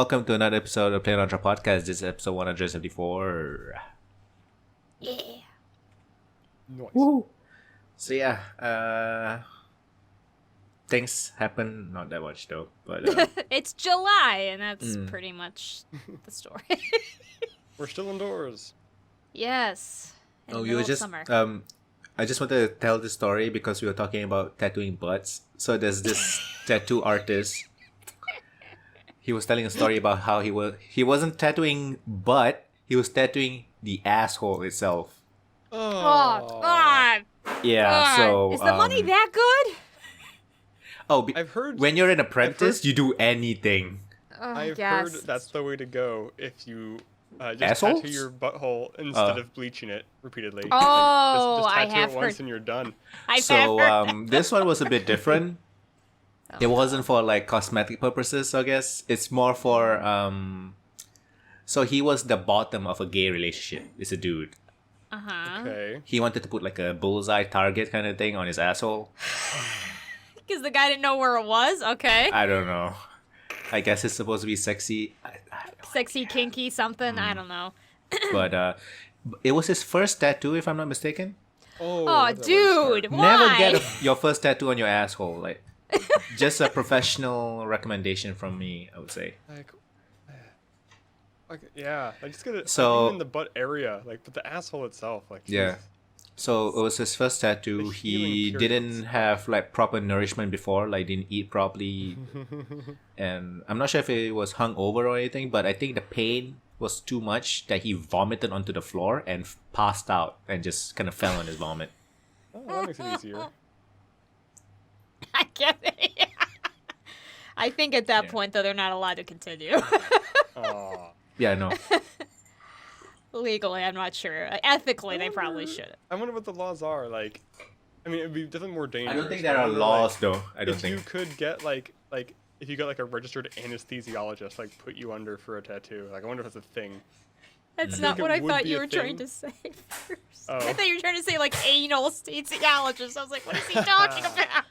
welcome to another episode of playonultra podcast. This is episode 174. Yeah. Nice. Woo! So things happen, not that much though, but It's July, and that's pretty much the story. We're still indoors. Yes. In the you middle were of just summer. I just wanted to tell the story because we were talking about tattooing butts. So there's this tattoo artist. He was telling a story about how he wasn't tattooing butt, he was tattooing the asshole itself. Oh, God. Yeah, God. so Is the money that good? I've heard when you're an apprentice, you do anything. Oh, I've yes. heard that's the way to go if you just Assholes? tattoo your butthole instead of bleaching it repeatedly. Oh, just I tattoo have it once heard. and you're done. This one was a bit different. It wasn't for like cosmetic purposes, I guess. It's more for so he was the bottom of a gay relationship. It's a dude. Uh-huh. Okay. He wanted to put like a bullseye target kind of thing on his asshole. Because the guy didn't know where it was? Okay. I don't know. I guess it's supposed to be sexy. I don't know. Sexy, kinky, something. I don't know. But it was his first tattoo, if I'm not mistaken. Oh, that's a way to start. dude. Why? Never get your first tattoo on your asshole. Like, just a professional recommendation from me, I would say. Like, yeah, I just gotta So- even in the butt area, like, but the asshole itself, like, Yeah. So it was his first tattoo. The He healing didn't periods. have like proper nourishment before, like didn't eat properly, and I'm not sure if it was hungover or anything, but I think the pain was too much that he vomited onto the floor and passed out and just kind of fell on his vomit. oh, that makes it easier. I get it. I think at that Yeah. point, though, they're not allowed to continue. Aw. Yeah, no. Legally, I'm not sure. Ethically, they probably shouldn't. I wonder what the laws are, like, I mean, it'd be definitely more dangerous. I don't think but there are wonder, laws like, though. I don't if think. you could get, like, if you got, like, a registered anesthesiologist, like, put you under for a tattoo, like, I wonder if that's a thing. That's Mm. not Think what it I would thought be you a were trying thing? to say first. Oh. I thought you were trying to say, like, anal anesthesiologist. I was like, what is he talking about?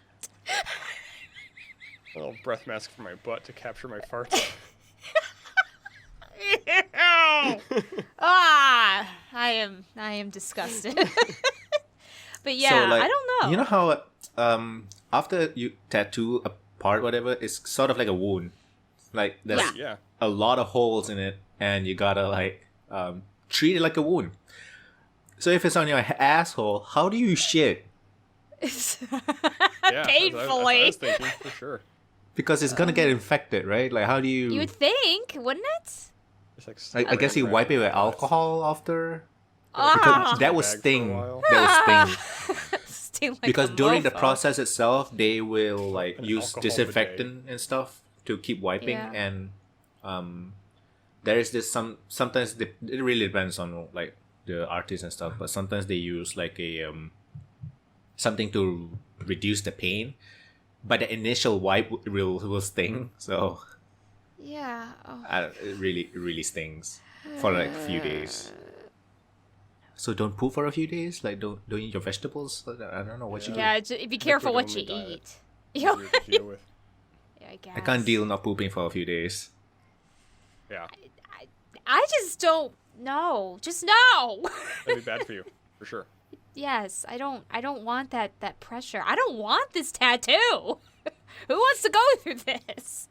A little breath mask for my butt to capture my farts. Ew. I am disgusted. But yeah, So, like, I don't know. You know how after you tattoo a part, whatever, it's sort of like a wound. Like there's Yeah. Yeah. a lot of holes in it, and you gotta like treat it like a wound. So if it's on your asshole, how do you shit? Yeah, that's what I Painfully. was thinking, for sure. Because it's gonna get infected, right? Like how do you? You would think, wouldn't it? It's like I guess you wipe it with alcohol after. Ah. Because that would Bag for a sting. while. That would sting. Sting like Because a during the mofo. process itself, they will like An use alcohol disinfectant and stuff to keep wiping, Yeah. and there is this sometimes it really depends on like the artist and stuff, but sometimes they use like a something to reduce the pain, but the initial wipe will sting, so Yeah. Oh. it really stings for like a few days. So don't poop for a few days. Like don't eat your vegetables. I don't know what you do. Yeah, be careful what you Liquid-only eat. diet. Easier to deal with. I guess. I can't deal not pooping for a few days. Yeah, I just don't know. Just no. that'd be bad for you, for sure. Yes, I don't want that pressure. I don't want this tattoo. Who wants to go through this?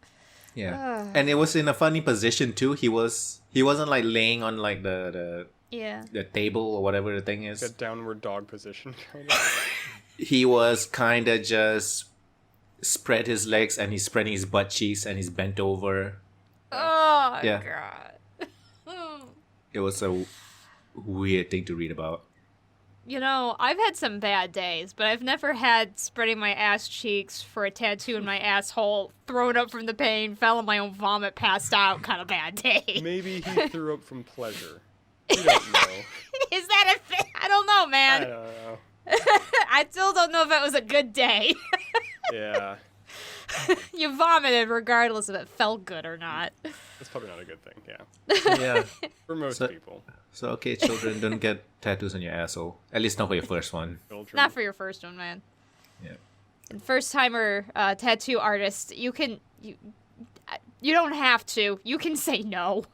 Yeah, Ugh. and it was in a funny position too. He wasn't like laying on like the Yeah. table or whatever the thing Like a is. downward dog position, kind of. He was kind of just spread his legs and he's spreading his butt cheeks and he's bent over. Oh Yeah. God. It was a weird thing to read about. You know, I've had some bad days, but I've never had spreading my ass cheeks for a tattoo in my asshole, thrown up from the pain, fell in my own vomit, passed out kind of bad day. Maybe he threw up from pleasure. You don't know. Is that a thing? I don't know, I man. don't know. I still don't know if it was a good day. Yeah, You vomited regardless if it felt good or not. that's probably not a good thing. Yeah, Yeah. for most So- people. So okay, children, don't get tattoos on your asshole. At least not for your first one. Children. Not for your first one, man. Yeah. And first timer tattoo artist, You don't have to. You can say no.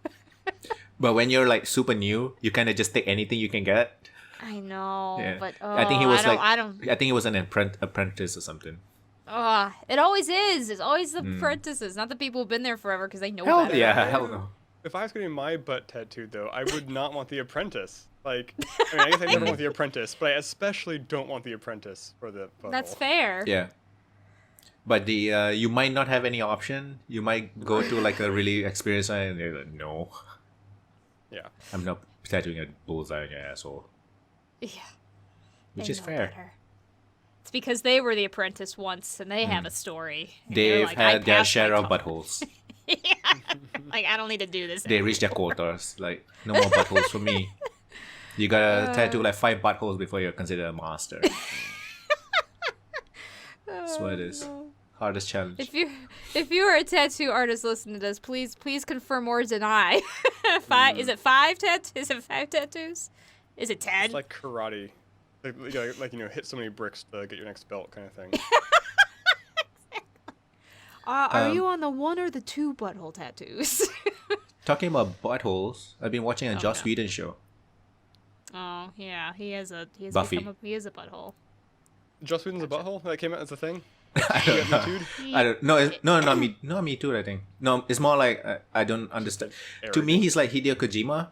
But when you're like super new, you kind of just take anything you can get. I know, Yeah. but I think he was I don't. I think he was an apprentice or something. It always is. It's always the apprentices, not the people who've been there forever because they know Hell better. yeah, hell no. If I was getting my butt tattooed, though, I would not want the apprentice. Like, I mean, I guess I never want the apprentice, but I especially don't want the apprentice for the butthole. That's fair. Yeah. But the you might not have any option. You might go to like a really experienced one and they're like, no, Yeah. I'm not tattooing a bullseye on your asshole. Yeah. Which They is know fair. better. It's because they were the apprentice once and they have a story. And They've they're like, "I had their passed share my of call." buttholes. Yeah. Like, I don't need to do this They reached their quotas. Like, no more buttholes for me. You gotta tattoo like 5 buttholes before you're considered a master. That's what it is. Hardest challenge. If you are a tattoo artist listening to this, please confirm or deny. Is it 5 tattoos? Is it 5 tattoos? Is it 10? It's like karate. Like hit so many bricks to get your next belt kind of thing. Are you on the 1 or the 2 butthole tattoos? Talking about buttholes, I've been watching a Joss no. Whedon show. Oh yeah, he has Buffy. he is a butthole. Joss Whedon's a butthole? That came out as a thing? I don't know. He- I don't. No, not me. Not me too. I think. No, it's more like I don't understand. To me, he's like Hideo Kojima.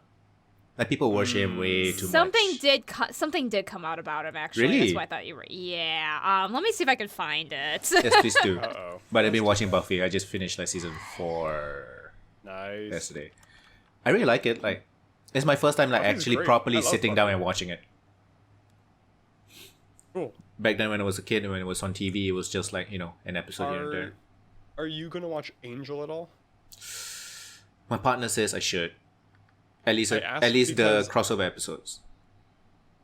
Like people worship him way too something much. something did come out about him actually. Really? That's why I thought you were. Yeah. Let me see if I can find it. Yes, please do. Uh-oh. But I've been watching Buffy. I just finished like season 4 Nice. yesterday. I really like it. Like, it's my first time like Buffy's actually great. I properly love sitting down Buffy. and watching it. Cool. Back then, when I was a kid, when it was on TV, it was just like an episode here and there. Are you going to watch Angel at all? My partner says I should. At least I asked the because- crossover episodes.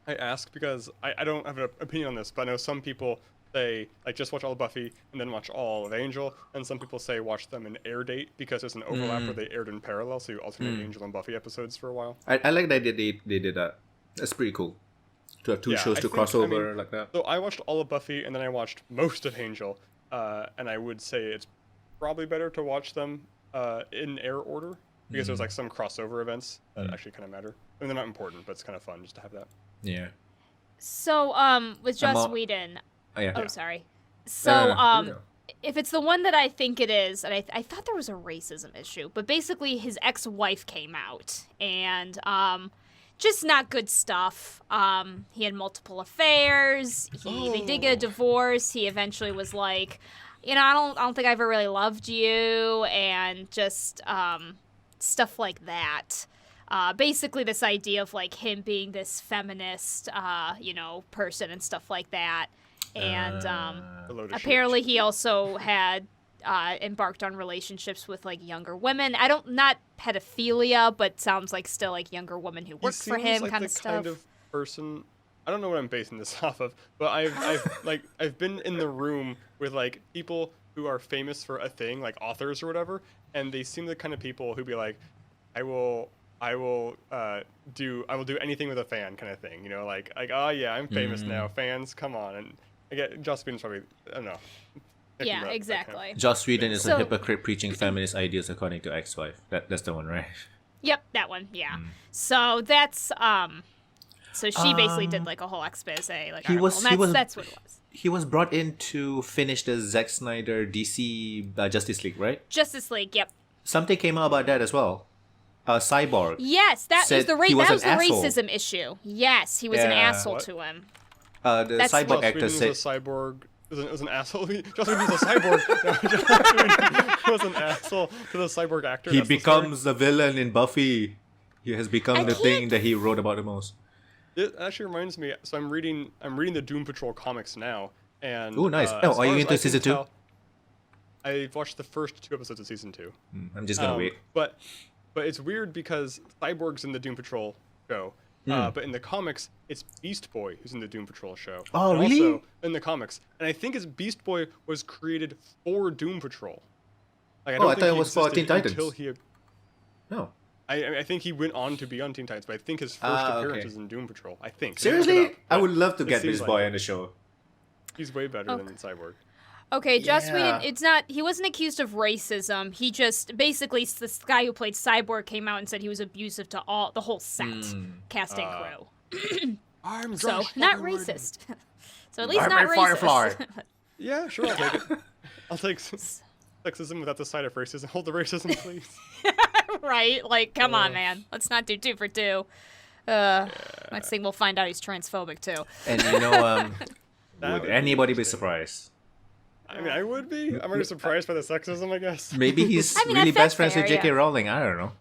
I ask because I don't have an opinion on this, but I know some people say, like, just watch all of Buffy and then watch all of Angel, and some people say watch them in air date because there's an overlap where they aired in parallel, so you alternate Angel and Buffy episodes for a while. I like that they did that. That's pretty cool. To have two Yeah, shows I to think- cross I over mean, like that. So I watched all of Buffy, and then I watched most of Angel, and I would say it's probably better to watch them in air order, because there's like some crossover events that actually kind of matter. I mean, they're not important, but it's kind of fun just to have that. Yeah. So with Joss all- Whedon. Oh, yeah. Oh, sorry. So no. if it's the one that I think it is, and I thought there was a racism issue, but basically his ex-wife came out and just not good stuff. He had multiple affairs. They did get a divorce. He eventually was like, I don't think I ever really loved you, and just stuff like that. Basically this idea of like him being this feminist, person and stuff like that. And Below the apparently he also had embarked on relationships with like younger women. Not pedophilia, but sounds like still like younger women who worked for him, like kind the of stuff. kind of person. I don't know what I'm basing this off of, but I've been in the room with like people who are famous for a thing, like authors or whatever, and they seem the kind of people who be like, I will do anything with a fan kind of thing, like oh yeah, I'm famous now, fans, come on. And I get Joss Whedon's probably, I don't know. Yeah, exactly. Joss Whedon is a So- hypocrite preaching feminist ideas according to ex-wife. That's the one, right? Yep, that one. Yeah. So that's so she basically did like a whole expose, like He was- article, and that's what it was. He was brought in to finish the Zack Snyder DC Justice League, right? Justice League. Yep. Something came out about that as well. Cyborg. Yes, that Said was the he was that was the an asshole. racism issue. Yes, he was an Yeah. asshole What? to him. The That's- cyborg Joss actor Whedon said was a cyborg. Was an asshole. Joss Whedon was a cyborg. No, Joss Whedon was an asshole to the cyborg actor. he That's the story. becomes the villain in Buffy. He has become the thing that he wrote about the most. It actually reminds me. So I'm reading the Doom Patrol comics now, and Ooh, nice. as Oh, are far you as into I can season 2? tell, I've watched the first 2 episodes of season 2. I'm just gonna wait. But it's weird because Cyborg's in the Doom Patrol show, but in the comics it's Beast Boy who's in the Doom Patrol show. Oh, And really? Also in the comics, and I think his Beast Boy was created for Doom Patrol. Like, I don't thought think it he was for Teen existed Titans. until he. No. I think he went on to be on Teen Titans, but I think his first Ah, appearance okay. was in Doom Patrol. I think. Look it Seriously? up, I but would love to it get seems this like boy it. on the show. He's way better Okay. than Cyborg. Okay, Joss Yeah. Whedon, he wasn't accused of racism. He just, basically, this guy who played Cyborg came out and said he was abusive to the whole set, cast and crew. I'm So, Josh not fucking Whedon. racist. So at least I'm not a racist. Firefly. Yeah, sure, I'll take it. I'll take sexism without the side of racism. Hold the racism, please. Right? Like, come on, man. Let's not do 2 for 2. Next thing we'll find out he's transphobic, too. And That would anybody be surprised? I mean, I would be. I'm already surprised by the sexism, I guess. Maybe he's I mean, really that's best friends fair, with J.K. yeah. Rowling. I don't know.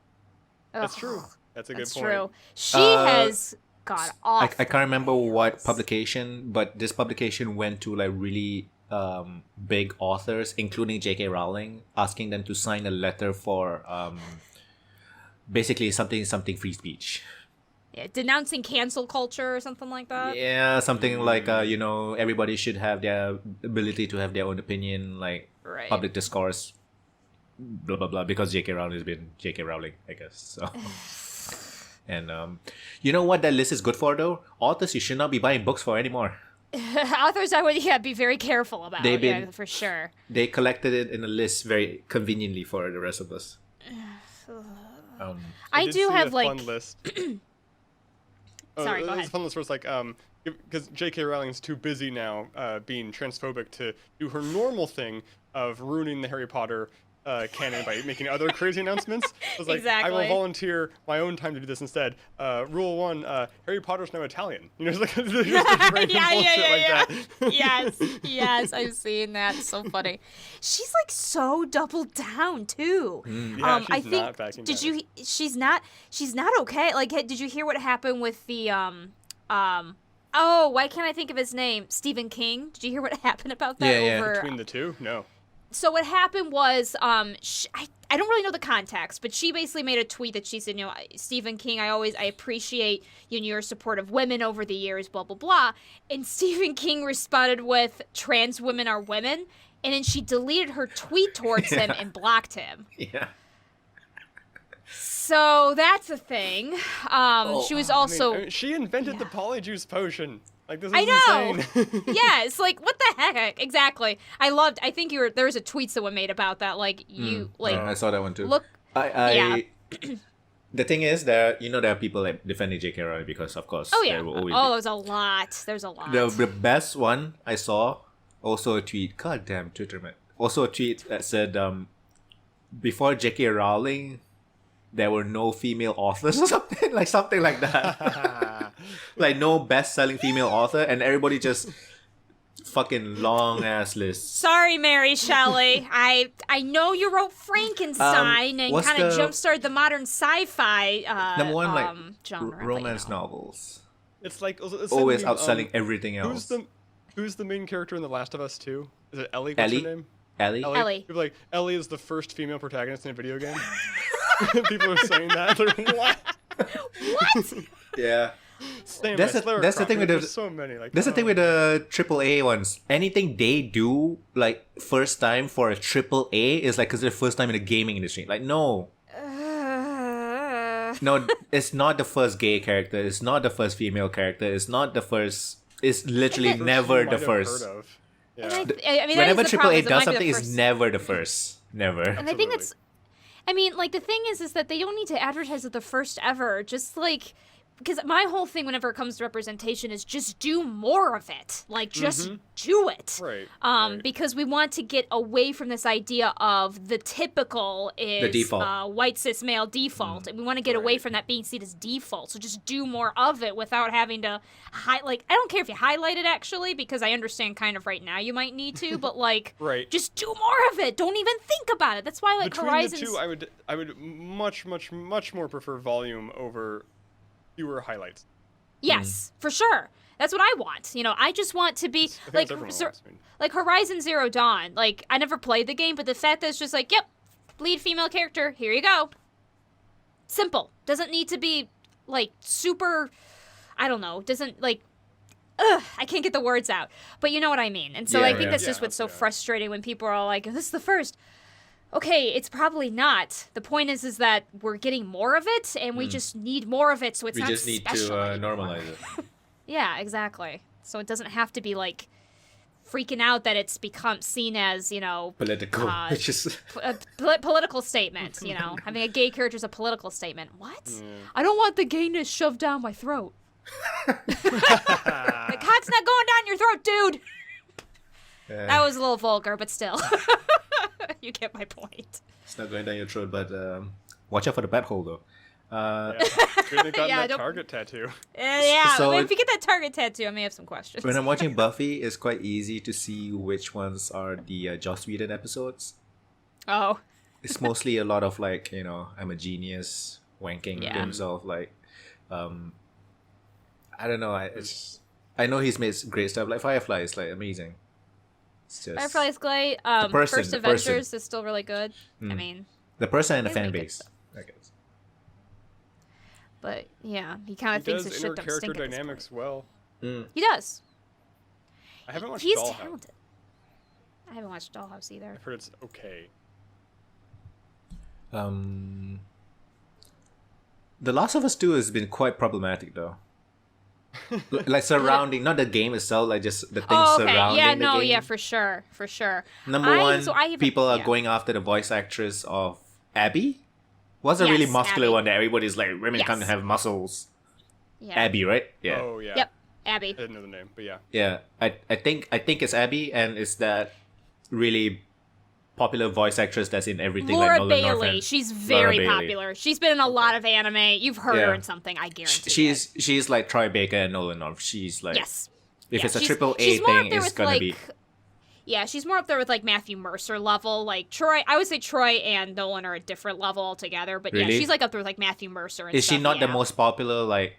That's true. That's a good That's point. true. She has got off. I can't remember what publication, but this publication went to like really big authors, including J.K. Rowling, asking them to sign a letter for basically something free speech. Yeah, denouncing cancel culture or something like that. Yeah, something like everybody should have their ability to have their own opinion, like Right. public discourse, blah blah blah. Because J.K. Rowling has been J.K. Rowling, I guess. So, and you know what that list is good for though? Authors you should not be buying books for anymore. Authors, I would be very careful about. They've been- yeah, for sure. They collected it in a list very conveniently for the rest of us. I did do see have a like. fun list. Sorry, go there's ahead. a fun list where it's like because J.K. Rowling's too busy now being transphobic to do her normal thing of ruining the Harry Potter canon by making other crazy announcements. I was like, I will Exactly. volunteer my own time to do this instead. Rule 1: Harry Potter's now Italian. You know, it's like just random bullshit like that. yes, I've seen that. It's so funny. She's like so doubled down too. Yeah, she's I think. not backing Did down. you? She's not okay. Like, did you hear what happened with the Oh, why can't I think of his name? Stephen King. Did you hear what happened about that? Yeah, yeah. Over, Between the two? No. So what happened was, I don't really know the context, but she basically made a tweet that she said, Stephen King, I appreciate your support of women over the years, blah, blah, blah. And Stephen King responded with, trans women are women. And then she deleted her tweet towards him and blocked him. Yeah. So that's a thing. She was also... I mean, she invented the polyjuice potion. Like, this is I know. insane. Yes, like what the heck? Exactly. I think there was a tweet someone made about that. Like I saw that one too. look. I the thing is that there are people like defending J.K. Rowling because of course Oh yeah. there will always Oh, there's a lot. There's a lot. the best one I saw, also a tweet. God damn Twitter, man. Also a tweet that said before J.K. Rowling there were no female authors or something like that. Like no best-selling female author, and everybody just fucking long ass lists. Sorry, Mary Shelley. I know you wrote Frankenstein and what's kind of the- jump-started the modern sci-fi Number one, like genre. but, romance novels, It's like it's always like, outselling everything else. Who's the main character in The Last of Us 2? Is it Ellie? What's Ellie? her name? Ellie? Ellie. People are like, Ellie is the first female protagonist in a video game. People are saying that. They're like, what? What? Yeah. Same That's as the- that's the thing with the- There's so many. Like, That's the thing with the AAA ones. Anything they do, like, first time for a AAA is like considered first time in the gaming industry. Like, no. No, it's not the first gay character. It's not the first female character. It's not the first. It's literally First never you the might have first. heard of. And Yeah. I mean, Whenever that is the problem, AAA is it does might be the something, it's first- never the first. Never. And I think Absolutely. it's, I mean, like, the thing is that they don't need to advertise it the first ever. Just, like, because my whole thing whenever it comes to representation is just do more of it. Like, just do it. Right, Because we want to get away from this idea of the typical is default. white cis male default. And we want to get away Right. from that being seen as default. So just do more of it without having to I don't care if you highlight it, actually, because I understand kind of right now you might need to, but, like, Right. just do more of it. Don't even think about it. That's why, like, Between Horizons... the two, I would much more prefer volume over fewer highlights. Yes, for sure. That's what I want. I just want to be I think like that's everyone so- wants, I mean. like Horizon Zero Dawn. Like, I never played the game, but the fact that it's just like, yep, lead female character, here you go. Simple. Doesn't need to be like super, I don't know, doesn't like I can't get the words out. But you know what I mean. And so Yeah, I think yeah. that's just what's so frustrating when people are all like, this is the first. Okay, it's probably not. The point is that we're getting more of it, and we just need more of it, so it's We not just need special to anymore. normalize it. Yeah, exactly. So it doesn't have to be like freaking out that it's become seen as, Political. Which is political statement, having a gay character is a political statement. What? I don't want the gayness shoved down my throat. The cock's not going down your throat, dude. That was a little vulgar, but still. You get my point. It's not going down your throat, but watch out for the butthole, though. Couldn't have gotten that Target tattoo. So if you get that Target tattoo, I may have some questions. When I'm watching Buffy, it's quite easy to see which ones are the Joss Whedon episodes. Oh. It's mostly a lot of like, I'm a genius, wanking to himself. Like, I don't know. I know he's made great stuff. Like Firefly is like amazing. It's just Firefly is great. First Avengers is still really good. I mean, the person and the fan base, I guess. But yeah, he kind of thinks his shit don't stink. He does character dynamics well. He does. I haven't watched He's Dollhouse. talented. I haven't watched Dollhouse either. I've heard it's okay. The Last of Us 2 has been quite problematic though. Like surrounding, not the game itself, like just the things surrounding the game. Yeah, for sure. Number one, people are going after the voice actress of Abby. What's a really muscular Abby. one that everybody's like, women can't have muscles. Yeah. Abby, right? Yeah. Oh yeah. Yep, Abby. I didn't know the name, but yeah. Yeah, I think it's Abby, and it's that really popular voice actress that's in everything. Laura like Bailey. She's very popular. She's been in a lot of anime. You've heard her in something, I guarantee. She's like Troy Baker and Nolan North. She's like, if it's a triple A thing, it's gonna be. Yeah, she's more up there with like Matthew Mercer level. Like Troy, I would say Troy and Nolan are a different level altogether. But yeah, she's like up there with like Matthew Mercer. And is she not the most popular like?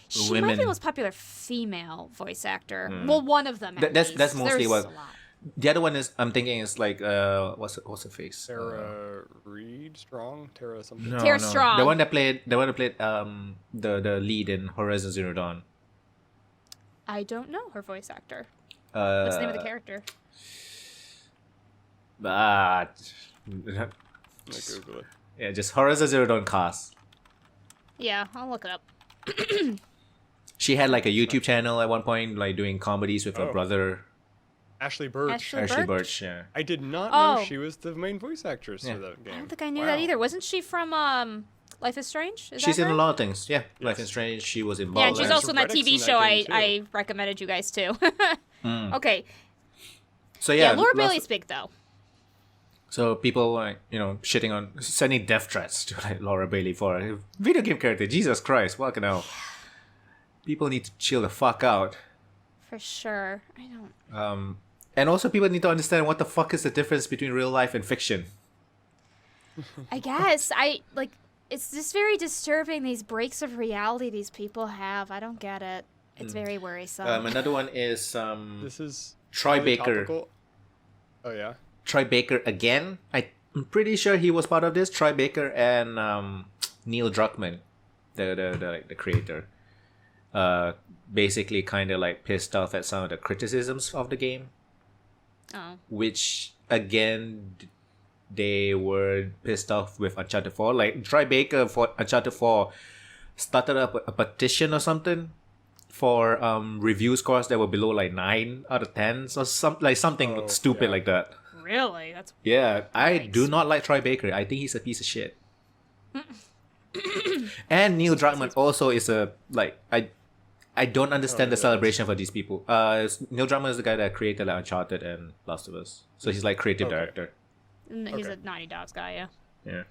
She women? might be the most popular female voice actor. Well, one of them. That's mostly There's what. The other one is I'm thinking is like what's her face? Tara Reid Strong, Tara something. No, Tara Strong. The one that played the lead in Horizon Zero Dawn. I don't know her voice actor. What's the name of the character? Google it. Yeah, just Horizon Zero Dawn cast. Yeah, I'll look it up. She had like a YouTube channel at one point, like doing comedies with her brother. Ashley Birch. Ashley Birch, yeah. I did not know she was the main voice actress for that game. I don't think I knew that either. Wasn't she from Life is Strange? She's in a lot of things. Yeah, Life is Strange. She was in. Yeah, and she's also in that TV show I recommended you guys to. Okay. So yeah, Laura Bailey's big though. So people like shitting on sending death threats to like Laura Bailey for a video game character. Jesus Christ, fucking hell. People need to chill the fuck out. For sure. I don't. And also people need to understand what the fuck is the difference between real life and fiction. I guess it's just very disturbing, these breaks of reality these people have. I don't get it. It's very worrisome. Another one is this is Troy Baker. Topical. Oh yeah. Troy Baker again. I'm pretty sure he was part of this. Troy Baker and Neil Druckmann, the creator, basically kind of like pissed off at some of the criticisms of the game. Oh. Which again, they were pissed off with Uncharted 4. Like Troy Baker for Uncharted 4 started up a petition or something for review scores that were below like 9 out of 10 or something stupid like that. Really? That's I do not like Troy Baker. I think he's a piece of shit. And Neil Druckmann also is a like I don't understand the celebration for these people. Neil Druckmann is the guy that created like Uncharted and Last of Us, so he's like creative director. He's a Naughty Dogs guy, yeah. Yeah.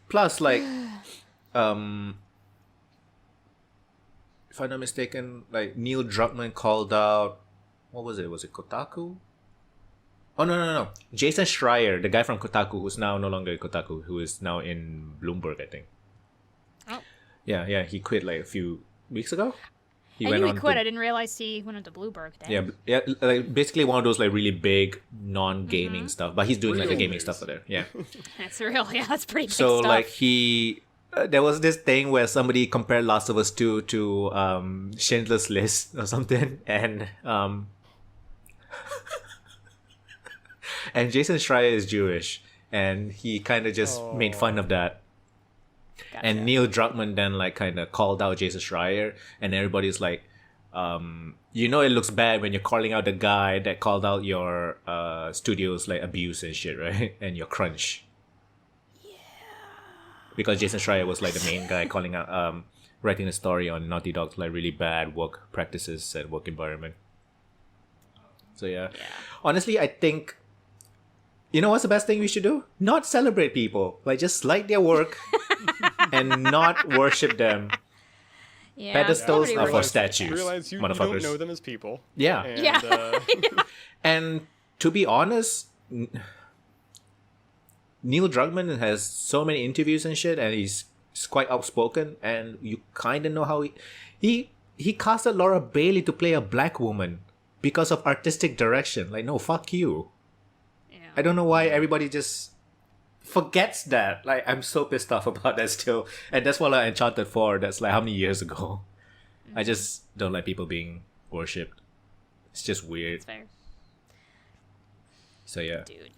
Plus, like, if I'm not mistaken, like Neil Druckmann called out, what was it? Was it Kotaku? Oh no! Jason Schreier, the guy from Kotaku, who's now no longer at Kotaku, who is now in Bloomberg, I think. Oh. Yeah, he quit like a few weeks ago. I knew he quit. I didn't realize he went into Bloomberg. Damn. Yeah, like basically one of those like really big non-gaming stuff, but he's doing like the gaming stuff for there. Yeah, that's real. Yeah, that's pretty big so stuff. Like he, there was this thing where somebody compared Last of Us 2 to Schindler's List or something, and and Jason Schreier is Jewish, and he kind of just made fun of that. Gotcha. And Neil Druckmann then like kind of called out Jason Schreier, and everybody's like, You know it looks bad when you're calling out the guy that called out your studio's like abuse and shit, right? And your crunch. Yeah. Because Jason Schreier was like the main guy calling out, writing a story on Naughty Dog's like really bad work practices and work environment. So yeah. Honestly, I think, you know what's the best thing we should do? Not celebrate people. Like just like their work and not worship them. Yeah, Pedestals are for Realize statues, you motherfuckers. don't know them as people. Yeah. And, Yeah. And to be honest, Neil Druckmann has so many interviews and shit, and he's quite outspoken, and you kind of know how he casted Laura Bailey to play a black woman because of artistic direction. Like, no, fuck you. Yeah. I don't know why everybody just forgets that. Like, I'm so pissed off about that still. And that's what Enchanted 4, that's like how many years ago? I just don't like people being worshipped. It's just weird. That's fair. So yeah. Dude.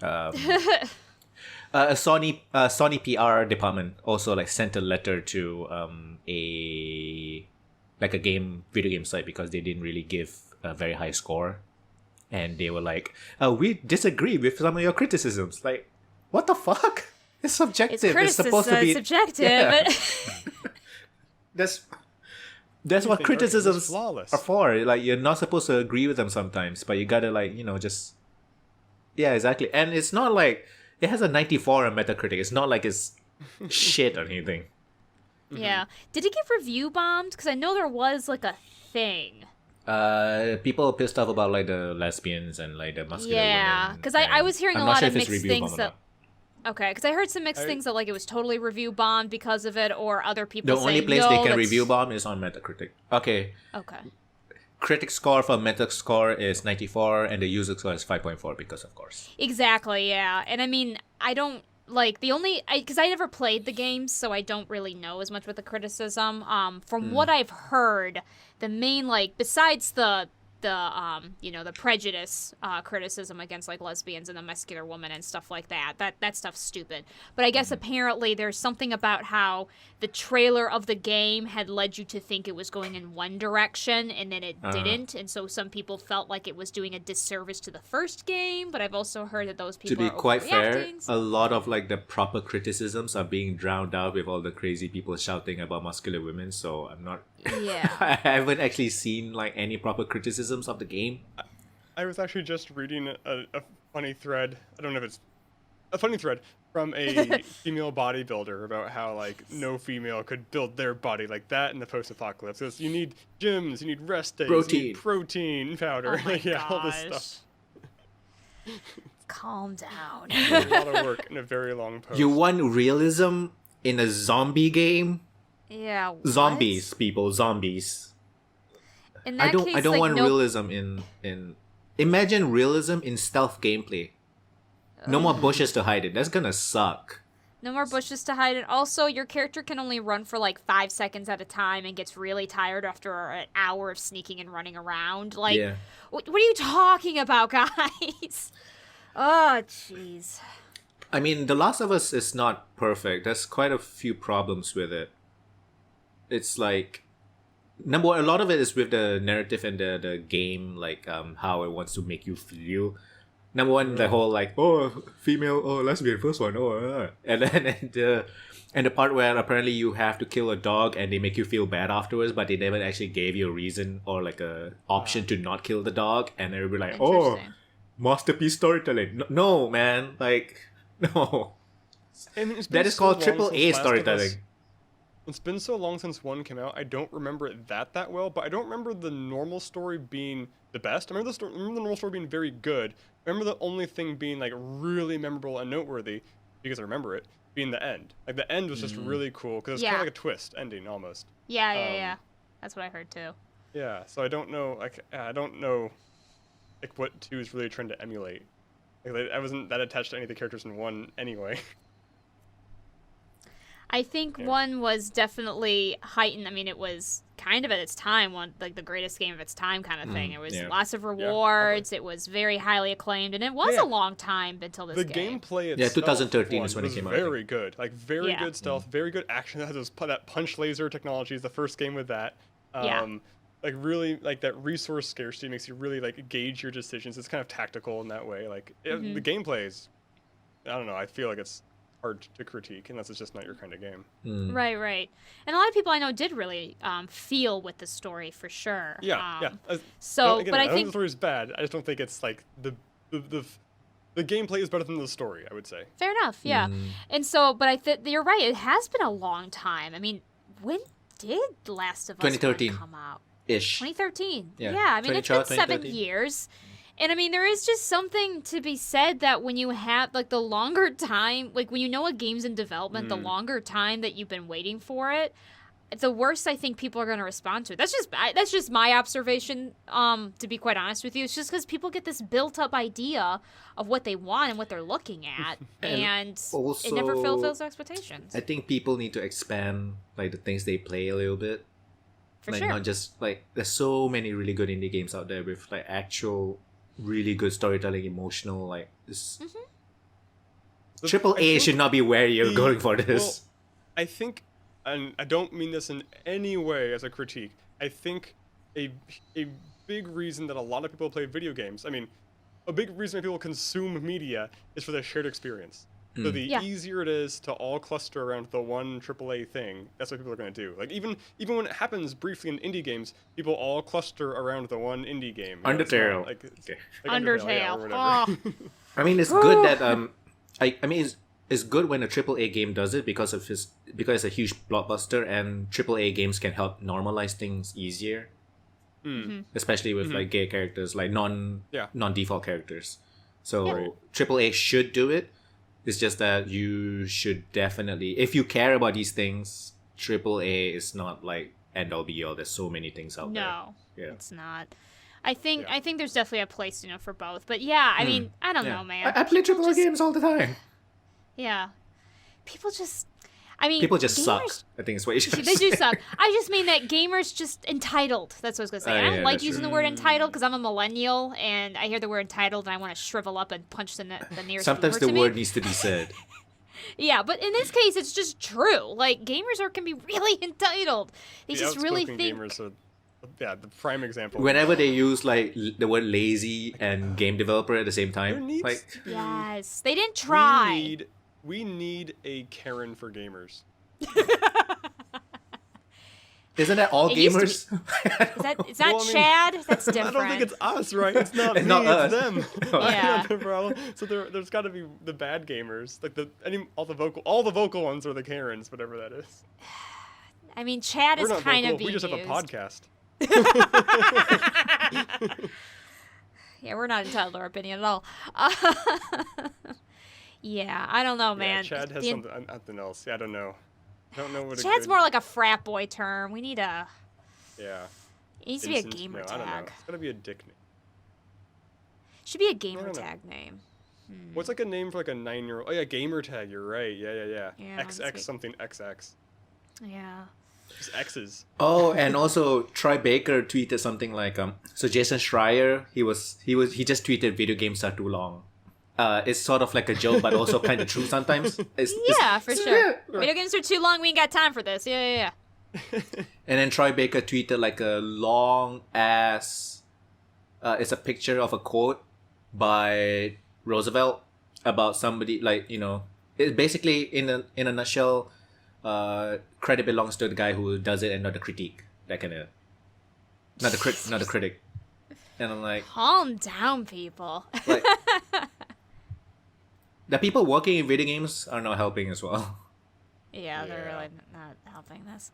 A Sony PR department also like sent a letter to a video game site because they didn't really give a very high score, and they were like, we disagree with some of your criticisms. Like, what the fuck? It's subjective. It's supposed to be subjective. Yeah. That's what criticisms flawless. are for. Like, you're not supposed to agree with them sometimes, but you gotta like, just yeah, exactly. And it's not like it has a 94 on Metacritic. It's not like it's shit or anything. Yeah. Did it get review bombed? Because I know there was like a thing. People are pissed off about like the lesbians and like the muscular women. Yeah, because I was hearing I'm a not lot sure of if it's mixed review things bomb or that. not. Okay, because I heard some mixed things that like it was totally review bombed because of it, or other people The saying only place no, they can that's... review bomb is on Metacritic. Okay. Okay. Critic score for Metascore is 94 and the user score is 5.4 because of course. Exactly, yeah. And I mean, I don't like the only because I never played the games, so I don't really know as much with the criticism. From what I've heard, the main like besides the prejudice criticism against like lesbians and the muscular woman and stuff like that stuff's stupid. But I guess apparently there's something about how the trailer of the game had led you to think it was going in one direction and then it didn't, and so some people felt like it was doing a disservice to the first game. But I've also heard that those people to be are quite fair, overreacting, so... a lot of like the proper criticisms are being drowned out with all the crazy people shouting about muscular women, so I'm not Yeah. I haven't actually seen like any proper criticisms of the game. I was actually just reading a funny thread. I don't know if it's a funny thread from a female bodybuilder about how like no female could build their body like that in the post-apocalypse. Because you need gyms, you need rest days, you need protein powder, Oh my yeah, all this gosh. stuff. Calm down. A lot of work in a very long post. You want realism in a zombie game? Yeah. What? Zombies, people, zombies. In that I don't case, want no... realism in imagine realism in stealth gameplay. No more bushes to hide it. That's gonna suck. No more bushes to hide it. Also, your character can only run for like 5 seconds at a time and gets really tired after an hour of sneaking and running around. Like, Yeah. what are you talking about, guys? Oh, jeez. I mean, The Last of Us is not perfect. There's quite a few problems with it. It's like, number one, a lot of it is with the narrative and the game, like how it wants to make you feel. Number one, the whole like, oh, female, oh, lesbian, first one, and then the part where apparently you have to kill a dog and they make you feel bad afterwards, but they never actually gave you a reason or like a option to not kill the dog, and everybody like, oh, Interesting. masterpiece storytelling. No, man, like, no. I mean, it's been That is so called long triple since A Last of Us. storytelling. It's been so long since 1 came out, I don't remember it that well, but I don't remember the normal story being the best. I remember the normal story being very good. I remember the only thing being like really memorable and noteworthy, because I remember it, being the end. Like the end was just really cool, because it's kind Yeah. of like a twist ending almost. Yeah. That's what I heard too. Yeah, so I don't know, like what 2 is really trying to emulate. Like, I wasn't that attached to any of the characters in 1 anyway. I think 1 was definitely heightened. I mean, it was kind of at its time, like the greatest game of its time kind of thing. It was lots of rewards. It was very highly acclaimed, and it was a long time until this The game. gameplay itself, 2013 is when it was came out, I think. very good. Like, very good stealth, very good action. That had that punch laser technology is the first game with that. Yeah. like really like that resource scarcity makes you really like gauge your decisions. It's kind of tactical in that way. Like the gameplay is, I don't know. I feel like it's hard to critique unless it's just not your kind of game. Right. And a lot of people I know did really feel with the story for sure. Yeah. So, again, but I don't think the story is bad. I just don't think it's like the gameplay is better than the story, I would say. fair enough, yeah. And so, but you're right. It has been a long time. I mean, when did Last of Us 2013 come out? Ish. 2013. Yeah. I mean, it's been 7 2013. years. And I mean, there is just something to be said that when you have, like, the longer time, like, when you know a game's in development, the longer time that you've been waiting for it, the worse I think people are going to respond to it. That's just my observation, to be quite honest with you. It's just because people get this built-up idea of what they want and what they're looking at, and also, it never fulfills their expectations. I think people need to expand, like, the things they play a little bit. For like, sure. not just, like, there's so many really good indie games out there with, like, actual really good storytelling, emotional, like this. Triple A should not be where you're going for this. Well, I think, and I don't mean this in any way as a critique, I think a big reason that a lot of people play video games, I mean, a big reason that people consume media is for the shared experience. So the easier it is to all cluster around the one AAA thing, that's what people are going to do. Like even when it happens briefly in indie games, people all cluster around the one indie game. Undertale. Like Undertale. Yeah, or whatever. Oh. I mean, it's good that I mean, it's good when a AAA game does it because it's a huge blockbuster, and AAA games can help normalize things easier. Especially with like gay characters, like non-default characters. So AAA should do it. It's just that you should definitely, if you care about these things, AAA is not like end all be all. There's so many things out there. No, it's not. I think there's definitely a place, for both. But yeah, I mean, I don't know, man. I play AAA games all the time. Yeah, people just suck. gamers, I think it's what you should they say. do suck. I just mean that gamers just entitled. That's what I was gonna say. I don't like using the word entitled because I'm a millennial and I hear the word entitled and I want to shrivel up and punch the nearest. Sometimes the to word me. needs to be said. Yeah, but in this case, it's just true. Like gamers can be really entitled. They The just really outspoken think. gamers are, the prime example. Whenever they use like the word lazy and game developer at the same time, like Yes, they didn't try. We need a Karen for gamers. isn't that all It used to gamers? It's not Chad. That's different. I don't think it's us, right? It's not It's me, not it's us. them. Yeah. That's the problem. So there's got to be the bad gamers, like all the vocal ones are the Karens, whatever that is. I mean, Chad We're is not kind vocal. of being We just have a used. podcast. Yeah, we're not entitled to our opinion at all. Yeah, I don't know, man. Yeah, Chad has something else. Yeah, I don't know. I don't know what. Chad's more like a frat boy term. We need a. Yeah. It needs to be a gamer I don't know. tag. It's gotta be a dick name. Should be a gamer don't know. tag name. What's like a name for like a 9-year-old? Oh yeah, gamer tag. You're right. Yeah. Yeah, XX something XX. Yeah. Just X's. Oh, and also Troy Baker tweeted something like so Jason Schreier, he just tweeted video games are too long. It's sort of like a joke but also kind of true sometimes. Yeah, for sure. Video games are too long. We ain't got time for this. Yeah. And then Troy Baker tweeted like a long ass it's a picture of a quote by Roosevelt about somebody, like, it basically in a nutshell, credit belongs to the guy who does it and not the critique. That kind of not the critic. And I'm like, Calm down, people. like the people working in video games are not helping as well. Yeah, they're really not helping this.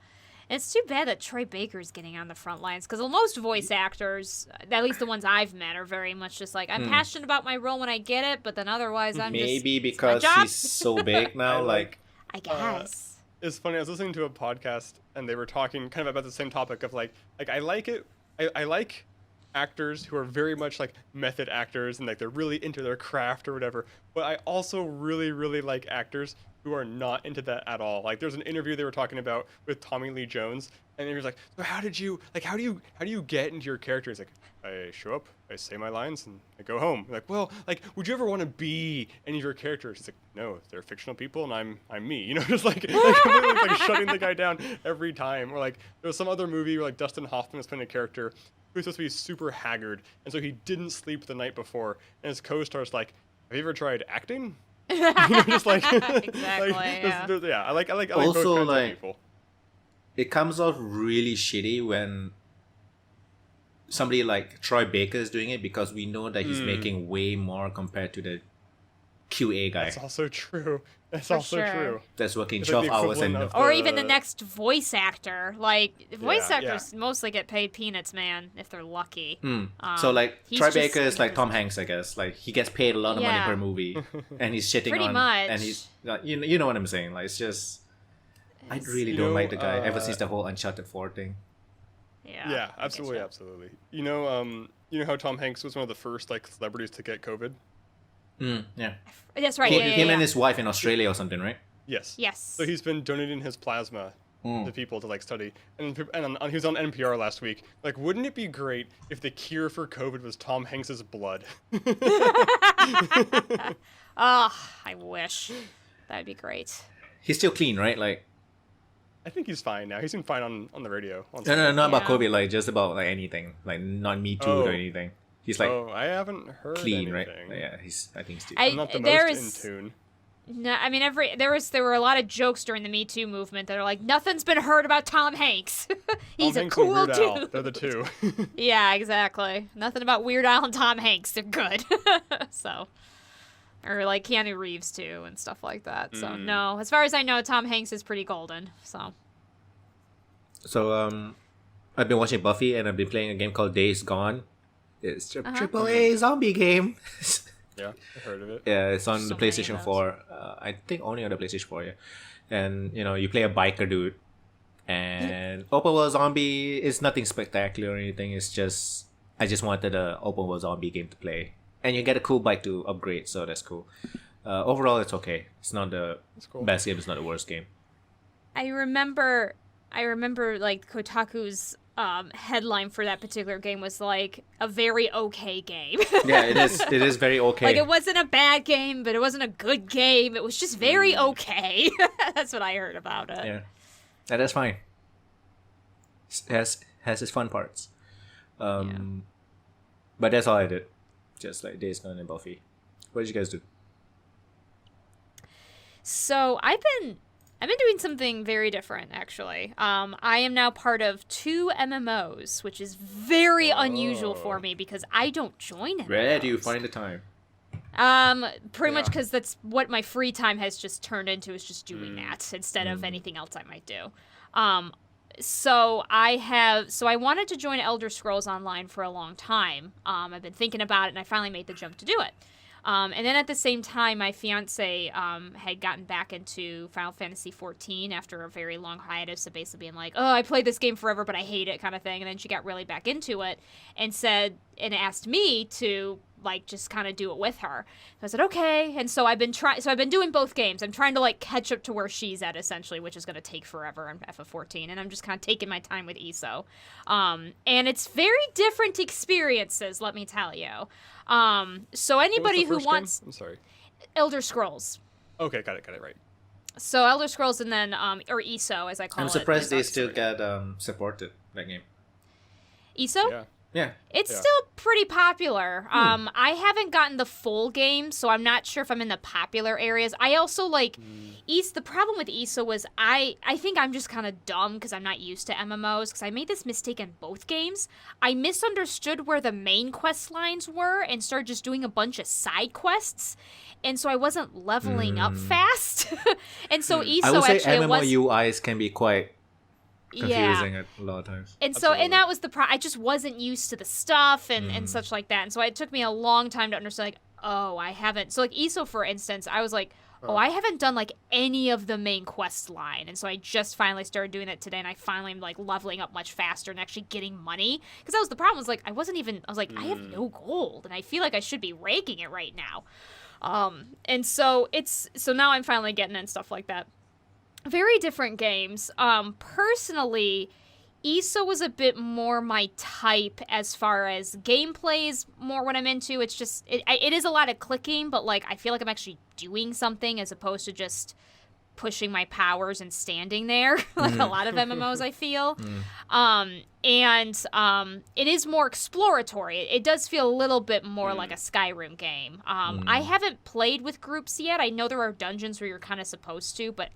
It's too bad that Troy Baker's getting on the front lines because most voice actors, at least the ones I've met, are very much just like, I'm passionate about my role when I get it, but then otherwise I'm maybe just, it's my because job. he's so big now. like I guess. It's funny. I was listening to a podcast and they were talking kind of about the same topic of like I like it. I like actors who are very much like method actors and like they're really into their craft or whatever. But I also really, really like actors who are not into that at all. Like there's an interview they were talking about with Tommy Lee Jones, and he was like, so how do you get into your character? He's like, I show up, I say my lines, and I go home. Like, well, like, would you ever want to be any of your characters? He's like, no, they're fictional people, and I'm me. You know, just like completely like shutting the guy down every time. Or like there was some other movie where like Dustin Hoffman was playing a character who was supposed to be super haggard, and so he didn't sleep the night before, and his co-star's like, have you ever tried acting? You know, just like Exactly. yeah. I like Also, both kinds like, of people. It comes off really shitty when somebody like Troy Baker is doing it, because we know that he's making way more compared to the QA guy That's also true. That's For also sure. true. that's working It's like 12 the hours and equivalent of Or even the the- next voice actor. Like, voice Yeah, actors mostly get paid peanuts, man, if they're lucky. so like he's Troy just- Baker is like Tom Hanks, I guess. Like he gets paid a lot of money Yeah. per movie, and he's shitting Pretty on, much. and he's you know what I'm saying. Like it's just I really You don't know, like the guy ever since the whole Uncharted 4 thing. Yeah. Yeah, I absolutely, getcha. absolutely. You know how Tom Hanks was one of the first like celebrities to get COVID? Yeah, That's right. him Yeah. and his wife in Australia or something, right? Yes. Yes. So he's been donating his plasma to people to like study, and he was on NPR last week. Like, wouldn't it be great if the cure for COVID was Tom Hanks's blood? Oh, I wish. That'd be great. He's still clean, right? Like I think he's fine now. He's been fine on the radio. no, not about Yeah. COVID. Like just about like anything. Like not Me Too Oh. or anything. He's like oh, I haven't heard clean, anything. right? Yeah, I think he's still. I'm not the there most is- in tune. No, I mean there were a lot of jokes during the Me Too movement that are like, nothing's been heard about Tom Hanks. He's Tom a Hanks and cool Weird Al, dude. they're the two. Yeah, exactly. Nothing about Weird Al and Tom Hanks. They're good. So, or like Keanu Reeves too and stuff like that. So no, as far as I know, Tom Hanks is pretty golden. So So I've been watching Buffy, and I've been playing a game called Days Gone. It's a Uh-huh. triple A zombie game. Yeah, I heard of it. Yeah, it's on So the many of PlayStation those. 4. I think only on the PlayStation 4, yeah. And, you play a biker dude. And open world zombie is nothing spectacular or anything. It's just, I just wanted a open world zombie game to play. And you get a cool bike to upgrade, so that's cool. Overall, it's okay. It's not the That's cool. best game, it's not the worst game. I remember like Kotaku's headline for that particular game was like a very okay game. Yeah, it is very okay. Like it wasn't a bad game, but it wasn't a good game. It was just very okay. That's what I heard about it. Yeah. And that's fine. Has its fun parts. But that's all I did. Just like Days Gone and Buffy. What did you guys do? So I've been doing something very different, actually. I am now part of 2 MMOs, which is very unusual for me because I don't join MMOs. Where do you find the time? Pretty much Yeah. because that's what my free time has just turned into, is just doing that instead of anything else I might do. So I wanted to join Elder Scrolls Online for a long time. I've been thinking about it, and I finally made the jump to do it. And then at the same time, my fiance had gotten back into Final Fantasy XIV after a very long hiatus of basically being like, oh, I played this game forever, but I hate it kind of thing. And then she got really back into it and asked me to like just kind of do it with her. So I said, okay. And so I've been doing both games. I'm trying to like catch up to where she's at essentially, which is going to take forever in FF14. And I'm just kind of taking my time with ESO. And it's very different experiences, let me tell you. So What was anybody the who first wants game? I'm sorry. Elder Scrolls. Okay, got it right. So Elder Scrolls and then or ESO as I call it. I'm surprised they It's still get supported, that game. ESO? Yeah. Yeah. It's Yeah. still pretty popular. I haven't gotten the full game, so I'm not sure if I'm in the popular areas. I also like the problem with ESO was I think I'm just kind of dumb because I'm not used to MMOs because I made this mistake in both games. I misunderstood where the main quest lines were and started just doing a bunch of side quests. And so I wasn't leveling up fast. And so ESO I would say actually MMO UIs can be quite yeah. confusing at a lot of times. And so, Absolutely. and that was the I just wasn't used to the stuff and such like that. And so it took me a long time to understand, like, oh, I haven't. So, like, ESO, for instance, I was like, oh, I haven't done, like, any of the main quest line. And so I just finally started doing that today. And I finally am, like, leveling up much faster and actually getting money. Because that was the problem. Was like, I was like, I have no gold. And I feel like I should be raking it right now. And so now I'm finally getting in stuff like that. Very different games. Personally, ESO was a bit more my type as far as gameplay is more what I'm into. It's just, it is a lot of clicking, but like I feel like I'm actually doing something as opposed to just pushing my powers and standing there like a lot of MMOs I feel. It is more exploratory. It does feel a little bit more like a Skyrim game. I haven't played with groups yet. I know there are dungeons where you're kind of supposed to, but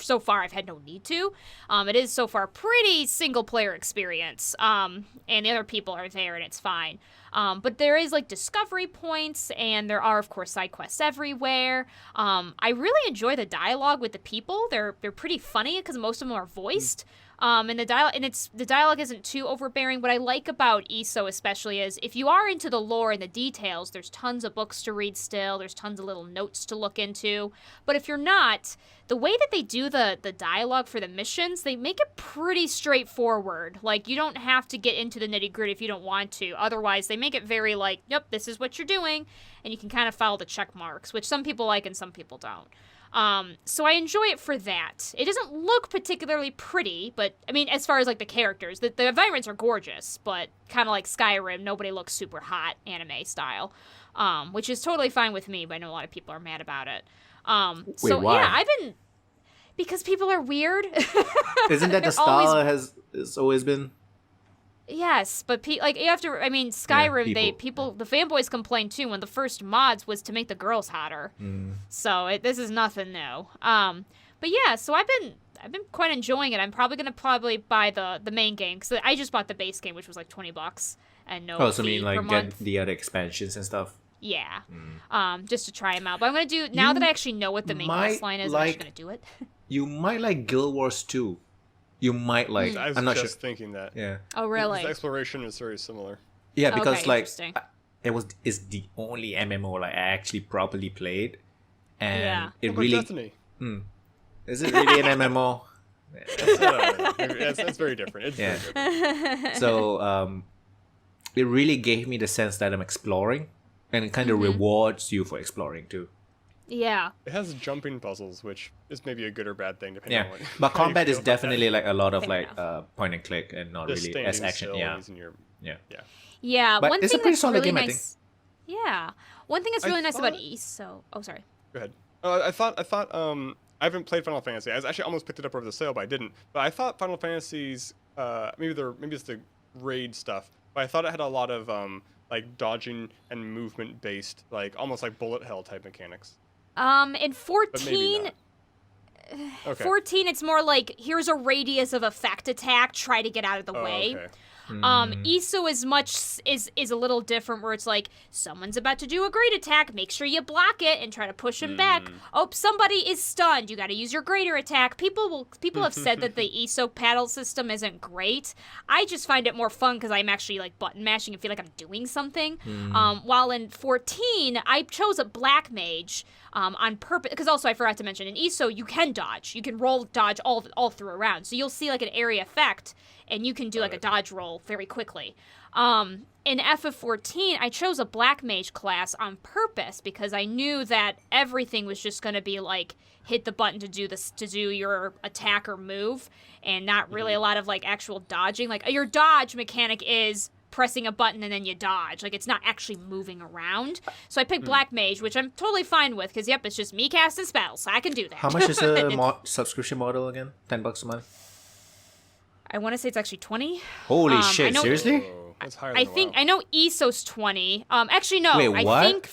so far I've had no need to. It is so far pretty single player experience. And the other people are there and it's fine. But there is like discovery points and there are of course side quests everywhere. I really enjoy the dialogue with the people. They're pretty funny because most of them are voiced. And the dialogue isn't too overbearing. What I like about ESO especially is if you are into the lore and the details, there's tons of books to read still. There's tons of little notes to look into. But if you're not, the way that they do the dialogue for the missions, they make it pretty straightforward. Like, you don't have to get into the nitty-gritty if you don't want to. Otherwise, they make it very like, yep, this is what you're doing. And you can kind of follow the check marks, which some people like and some people don't. So I enjoy it for that. It doesn't look particularly pretty, but, I mean, as far as, like, the characters, the environments are gorgeous, but kind of like Skyrim, nobody looks super hot anime style, which is totally fine with me, but I know a lot of people are mad about it. Wait, why? Yeah, because people are weird. Isn't that the style has always been? Yes, but you have to. I mean, Skyrim. The fanboys complained too when the first mods was to make the girls hotter. So this is nothing new. But yeah, so I've been quite enjoying it. I'm probably gonna buy the main game because I just bought the base game, which was like $20 and no. Oh, so I mean per like month. get the other expansions and stuff. Yeah. Just to try them out. But I'm gonna do now that I actually know what the main quest line is. I'm actually gonna do it. You might like Guild Wars 2. You might like. I was I'm not just sure. thinking that. Yeah. Oh really? The exploration is very similar. Yeah, because Okay, like interesting. it's the only MMO like I actually properly played, and Yeah. it What about really Destiny? is it really an MMO? It's very different. It's very different. So it really gave me the sense that I'm exploring, and it kind of rewards you for exploring too. Yeah. It has jumping puzzles, which is maybe a good or bad thing depending Yeah, on what. but how you combat feel is about that. definitely like a lot of Fair like point and click and not Just really as standing action. still Yeah, using your yeah. Yeah. But one it's a thing pretty that's solid really game, I nice. Yeah. One thing that's I really nice about thought- ESO. Oh, sorry. Go ahead. I thought I haven't played Final Fantasy. I actually almost picked it up over the sale, but I didn't. But I thought Final Fantasy's maybe it's the raid stuff, but I thought it had a lot of like dodging and movement based, like almost like bullet hell type mechanics. In But maybe 14, not. Okay. 14, it's more like here's a radius of effect attack. Try to get out of the way. Okay. ESO is a little different, where it's like someone's about to do a great attack. Make sure you block it and try to push him back. Oh, somebody is stunned. You got to use your greater attack. People have said that the ESO paddle system isn't great. I just find it more fun because I'm actually like button mashing and feel like I'm doing something. While in 14, I chose a black mage. On purpose, because also I forgot to mention in ESO you can dodge. You can roll dodge all through a round. So you'll see like an area effect, and you can do like a dodge roll very quickly. In FF14, I chose a black mage class on purpose because I knew that everything was just going to be like hit the button to do your attack or move, and not really a lot of like actual dodging. Like your dodge mechanic is pressing a button and then you dodge. Like, it's not actually moving around. So I picked Black Mage, which I'm totally fine with, because, yep, it's just me casting spells. So I can do that. How much is the subscription model again? $10 a month? I want to say it's actually 20. Holy shit, seriously? Oh, that's higher than I know ESO's 20 actually, no. Wait, what? I think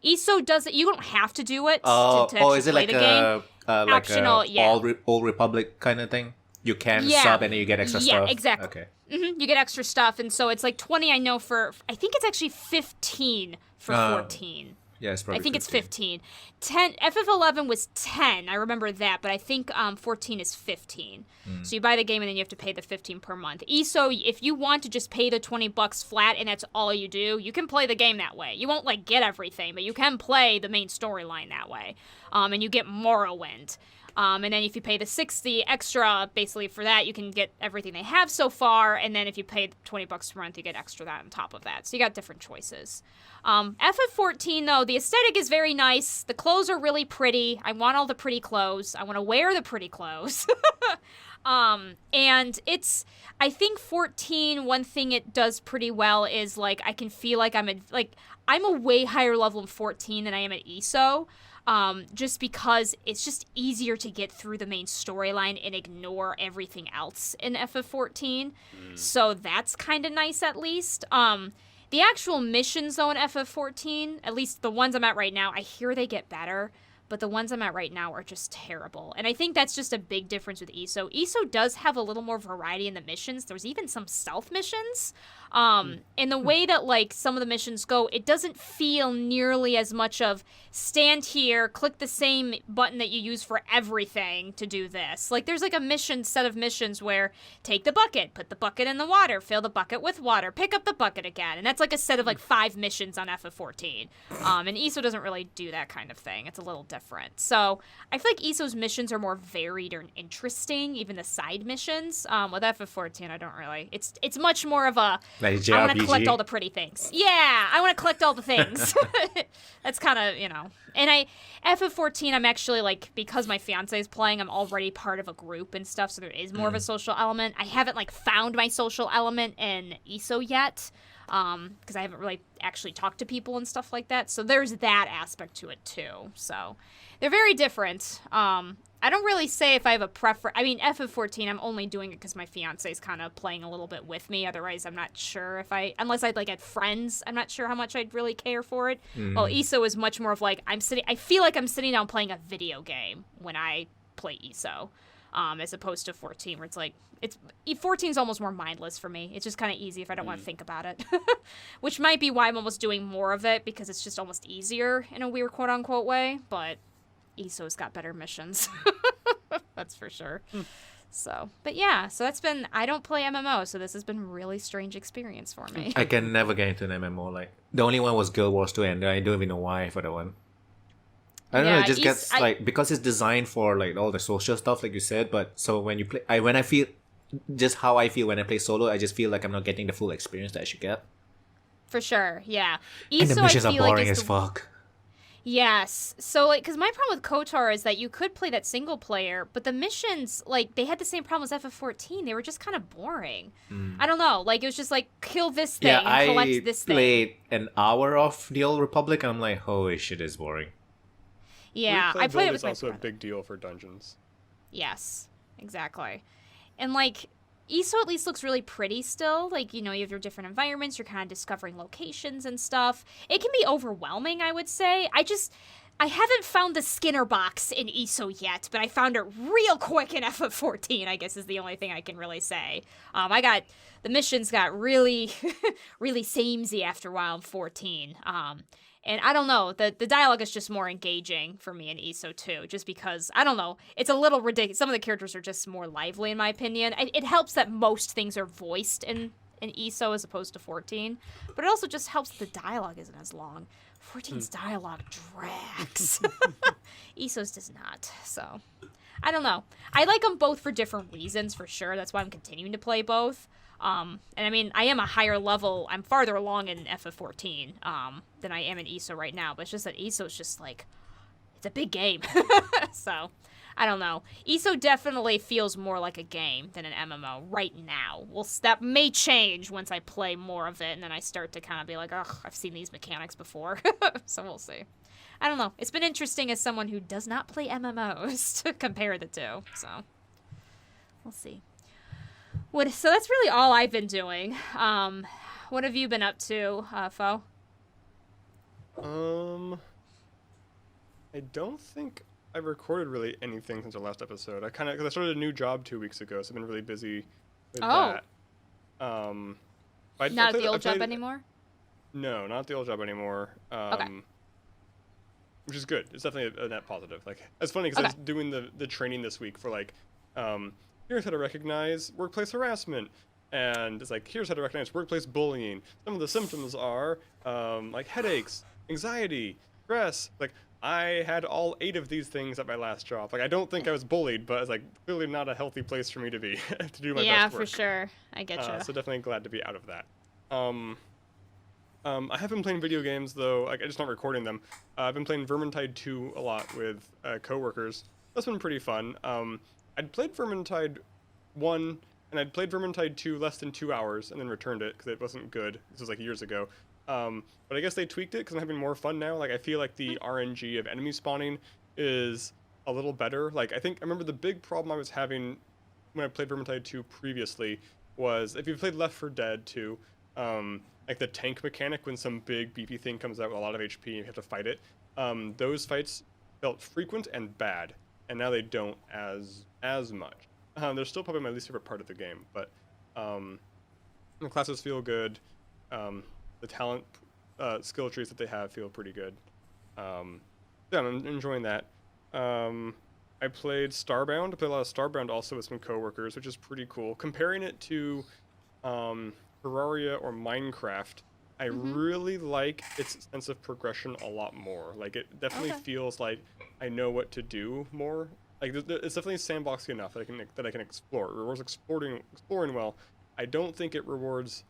ESO does it. You don't have to do it to actually is it play like the game. Optional, yeah. All Republic kind of thing? You can Yeah. sub and then you get extra stuff? Yeah, exactly. Okay. You get extra stuff, and so it's like 20, I know, I think it's actually 15 for 14. Yeah, it's probably I think it's 15. 10, FF11 was 10, I remember that, but I think 14 is 15. So you buy the game and then you have to pay the 15 per month. ESO, if you want to just pay the $20 flat and that's all you do, you can play the game that way. You won't like get everything, but you can play the main storyline that way. And you get Morrowind. And then if you pay the $60 extra, basically for that, you can get everything they have so far. And then if you pay $20 per month, you get extra that on top of that. So you got different choices. FF14, though, the aesthetic is very nice. The clothes are really pretty. I want all the pretty clothes. I want to wear the pretty clothes. And I think 14, one thing it does pretty well is, like, I can feel like I'm a way higher level in 14 than I am at ESO. Just because it's just easier to get through the main storyline and ignore everything else in FF14. So that's kind of nice, at least. The actual missions, though, in FF14, at least the ones I'm at right now, I hear they get better, but the ones I'm at right now are just terrible. And I think that's just a big difference with ESO. ESO does have a little more variety in the missions. There's even some stealth missions. And the way that, like, some of the missions go, it doesn't feel nearly as much of stand here, click the same button that you use for everything to do this. Like, there's, like, a set of missions where take the bucket, put the bucket in the water, fill the bucket with water, pick up the bucket again. And that's, like, a set of, like, 5 missions on FF14. And ESO doesn't really do that kind of thing. It's a little different. So I feel like ESO's missions are more varied or interesting, even the side missions. With FF14, I don't really. It's much more of a, like I want to collect all the pretty things. Yeah, I want to collect all the things. That's kind of, And FF14, I'm actually, like, because my fiance is playing, I'm already part of a group and stuff, so there is more of a social element. I haven't, like, found my social element in ESO yet, because I haven't really actually talked to people and stuff like that. So there's that aspect to it, too. So they're very different. I don't really say if I have a preference. I mean, FF14, I'm only doing it because my fiance is kind of playing a little bit with me. Otherwise, I'm not sure unless I'd, like, had friends, I'm not sure how much I'd really care for it. Well, ESO is much more of, like, I feel like I'm sitting down playing a video game when I play ESO, as opposed to 14, where it's like, 14 is almost more mindless for me. It's just kind of easy if I don't want to think about it, which might be why I'm almost doing more of it, because it's just almost easier in a weird quote-unquote way, but ESO's got better missions. That's for sure. So, but yeah, so that's been, I don't play MMO, so this has been a really strange experience for me. I can never get into an MMO. Like, the only one was Guild Wars 2, and I don't even know why for that one. I don't know, it just gets, like, because it's designed for, like, all the social stuff, like you said, but so when you play, when I feel, just how I feel when I play solo, I just feel like I'm not getting the full experience that I should get. For sure, yeah. And the missions are boring as fuck. Yes. So, like, because my problem with KOTOR is that you could play that single player, but the missions, like, they had the same problem as FF14. They were just kind of boring. I don't know. Like, it was just like, kill this thing and collect this thing. I played an hour of the Old Republic, and I'm like, holy shit, it's boring. Yeah, I played it with my also a big deal for dungeons. Yes, exactly. And, like, ESO at least looks really pretty still. Like, you have your different environments, you're kind of discovering locations and stuff. It can be overwhelming, I would say. I haven't found the Skinner box in ESO yet, but I found it real quick in FF14, I guess is the only thing I can really say. The missions got really, really samey after a while in 14. And I don't know, the dialogue is just more engaging for me in ESO too, just because, I don't know, it's a little ridiculous. Some of the characters are just more lively in my opinion. It helps that most things are voiced in ESO as opposed to 14, but it also just helps the dialogue isn't as long. 14's dialogue drags. ESO's does not, so I don't know. I like them both for different reasons, for sure. That's why I'm continuing to play both. And I mean, I am a higher level. I'm farther along in FF14 than I am in ESO right now. But it's just that ESO is just like, it's a big game. So, I don't know. ESO definitely feels more like a game than an MMO right now. That may change once I play more of it, and then I start to kind of be like, ugh, I've seen these mechanics before. So we'll see. I don't know. It's been interesting as someone who does not play MMOs to compare the two. So, we'll see. So that's really all I've been doing. What have you been up to, Fo? I don't think I've recorded really anything since our last episode. Because I started a new job 2 weeks ago, so I've been really busy with that. Not at the old job anymore? No, not the old job anymore. Okay. Which is good. It's definitely a net positive. Like, it's funny because I was doing the training this week for, like, here's how to recognize workplace harassment, and it's like, here's how to recognize workplace bullying. Some of the symptoms are like headaches, anxiety, stress. Like, I had all 8 of these things at my last job. Like, I don't think I was bullied, but it's like clearly not a healthy place for me to be to do my best work. Yeah, for sure. I get you. So definitely glad to be out of that. I have been playing video games though. Like, I'm just not recording them. I've been playing Vermintide 2 a lot with coworkers. That's been pretty fun. I'd played Vermintide 1 and I'd played Vermintide 2 less than 2 hours and then returned it because it wasn't good. This was like years ago. But I guess they tweaked it because I'm having more fun now. Like, I feel like the RNG of enemy spawning is a little better. Like, I remember the big problem I was having when I played Vermintide 2 previously was, if you played Left 4 Dead 2, like the tank mechanic when some big beefy thing comes out with a lot of HP and you have to fight it, those fights felt frequent and bad, and now they don't as much. They're still probably my least favorite part of the game, but the classes feel good. The talent skill trees that they have feel pretty good. Yeah, I'm enjoying that. I played Starbound. I played a lot of Starbound also with some coworkers, which is pretty cool. Comparing it to Terraria or Minecraft, I really like its sense of progression a lot more. Like, it definitely feels like I know what to do more. Like, it's definitely sandboxy enough that I can explore. It rewards exploring well. I don't think it rewards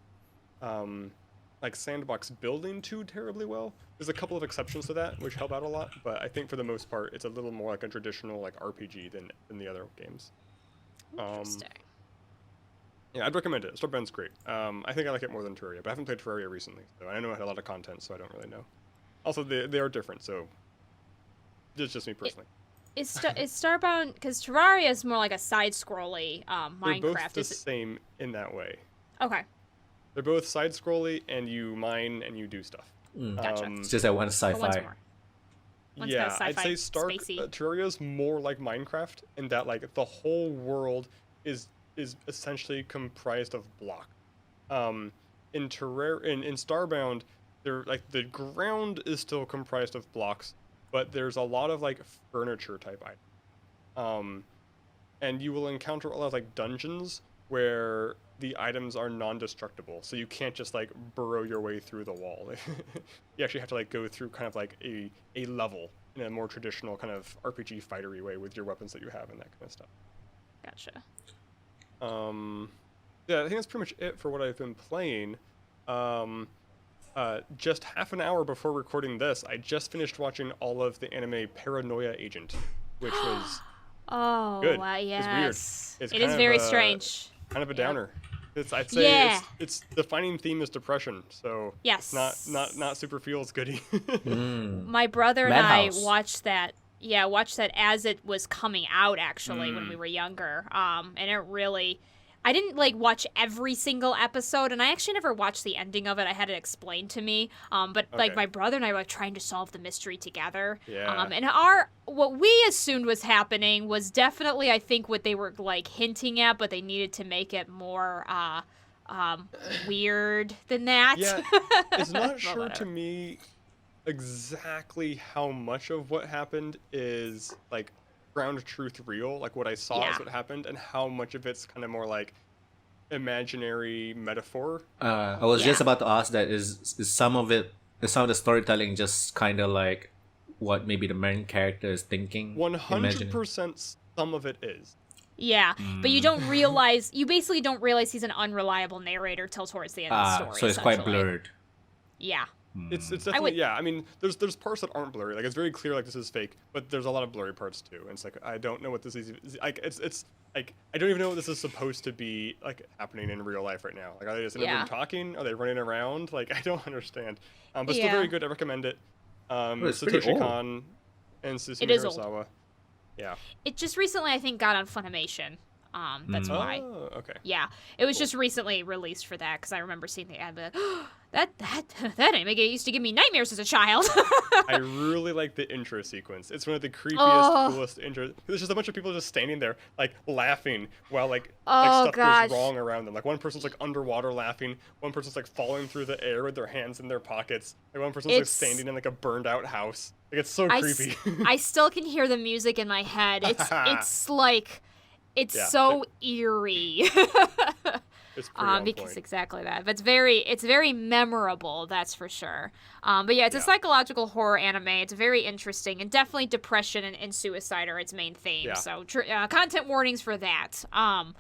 like sandbox building too terribly well. There's a couple of exceptions to that which help out a lot, but I think for the most part it's a little more like a traditional like RPG than the other games. Interesting. Yeah, I'd recommend it. Starbound's great. I think I like it more than Terraria, but I haven't played Terraria recently, so I know it had a lot of content, so I don't really know. Also, they are different, so it's just me personally. Is Starbound, because Terraria is more like a side-scrolly Minecraft. They're both the same in that way. Okay. They're both side-scrolly, and you mine and you do stuff. Gotcha. It's just that one's sci-fi. One's more. One's Yeah, kinda I'd sci-fi, say spacey. Terraria's more like Minecraft in that like the whole world is essentially comprised of block. In Starbound, the ground is still comprised of blocks, but there's a lot of like furniture type items. And you will encounter a lot of like dungeons where the items are non-destructible, so you can't just like burrow your way through the wall. You actually have to like go through kind of like a level in a more traditional kind of RPG fightery way with your weapons that you have and that kind of stuff. Gotcha. Yeah, I think that's pretty much it for what I've been playing. Just half an hour before recording this, I just finished watching all of the anime Paranoia Agent, which was Oh, good. yes. It's It is very strange. kind of a downer. I'd say its defining theme is depression, so Yes. it's not super feels goody. My brother and I Madhouse. watched that. Yeah, watched that as it was coming out actually when we were younger. And it really, I didn't like watch every single episode, and I actually never watched the ending of it. I had it explained to me. But like Okay. my brother and I were like trying to solve the mystery together. Yeah. And what we assumed was happening was definitely I think what they were like hinting at, but they needed to make it more weird than that. Yeah, it's not But sure whatever. to me exactly how much of what happened is like ground truth real, like what I saw is Yeah. what happened, and how much of it's kind of more like imaginary metaphor. I was just Yeah. about to ask that is some of the storytelling just kind of like what maybe the main character is thinking? 100% some of it is. Yeah, but you basically don't realize he's an unreliable narrator till towards the end of the story. So it's quite essentially. blurred. Yeah. It's definitely yeah. I mean, there's parts that aren't blurry. Like it's very clear like this is fake, but there's a lot of blurry parts too. And it's like I don't know what this is. Like it's like I don't even know what this is supposed to be like happening in real life right now. Like are they just in a room talking? Are they running around? Like I don't understand. But still very good. I recommend it. it's pretty Satoshi old. Kon and Susumu It is old. Hirasawa. Yeah. It just recently, I think, got on Funimation. That's why. Oh, okay. Yeah, it was just recently released for that because I remember seeing the ad. But that anime used to give me nightmares as a child. I really like the intro sequence. It's one of the creepiest, Oh. coolest intros. There's just a bunch of people just standing there, like laughing while like Oh, stuff gosh. goes wrong around them. Like one person's like underwater laughing, one person's like falling through the air with their hands in their pockets. Like one person's like It's- standing in like a burned out house. Like it's so I creepy. I still can hear the music in my head. It's like it's Yeah, so eerie. It's pretty on because point. exactly that. But it's very memorable, that's for sure. But yeah, it's a psychological horror anime. It's very interesting, and definitely depression and suicide are its main themes. Yeah. So content warnings for that.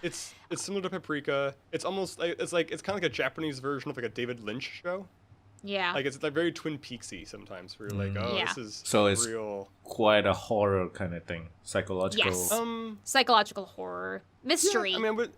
It's similar to Paprika. It's almost like it's kind of like a Japanese version of like a David Lynch show. Yeah. Like it's like very Twin Peaksy sometimes, where you're like, oh, Yeah. this is So it's real. quite a horror kind of thing, psychological. Yes. Psychological horror, mystery. Yeah, I mean, but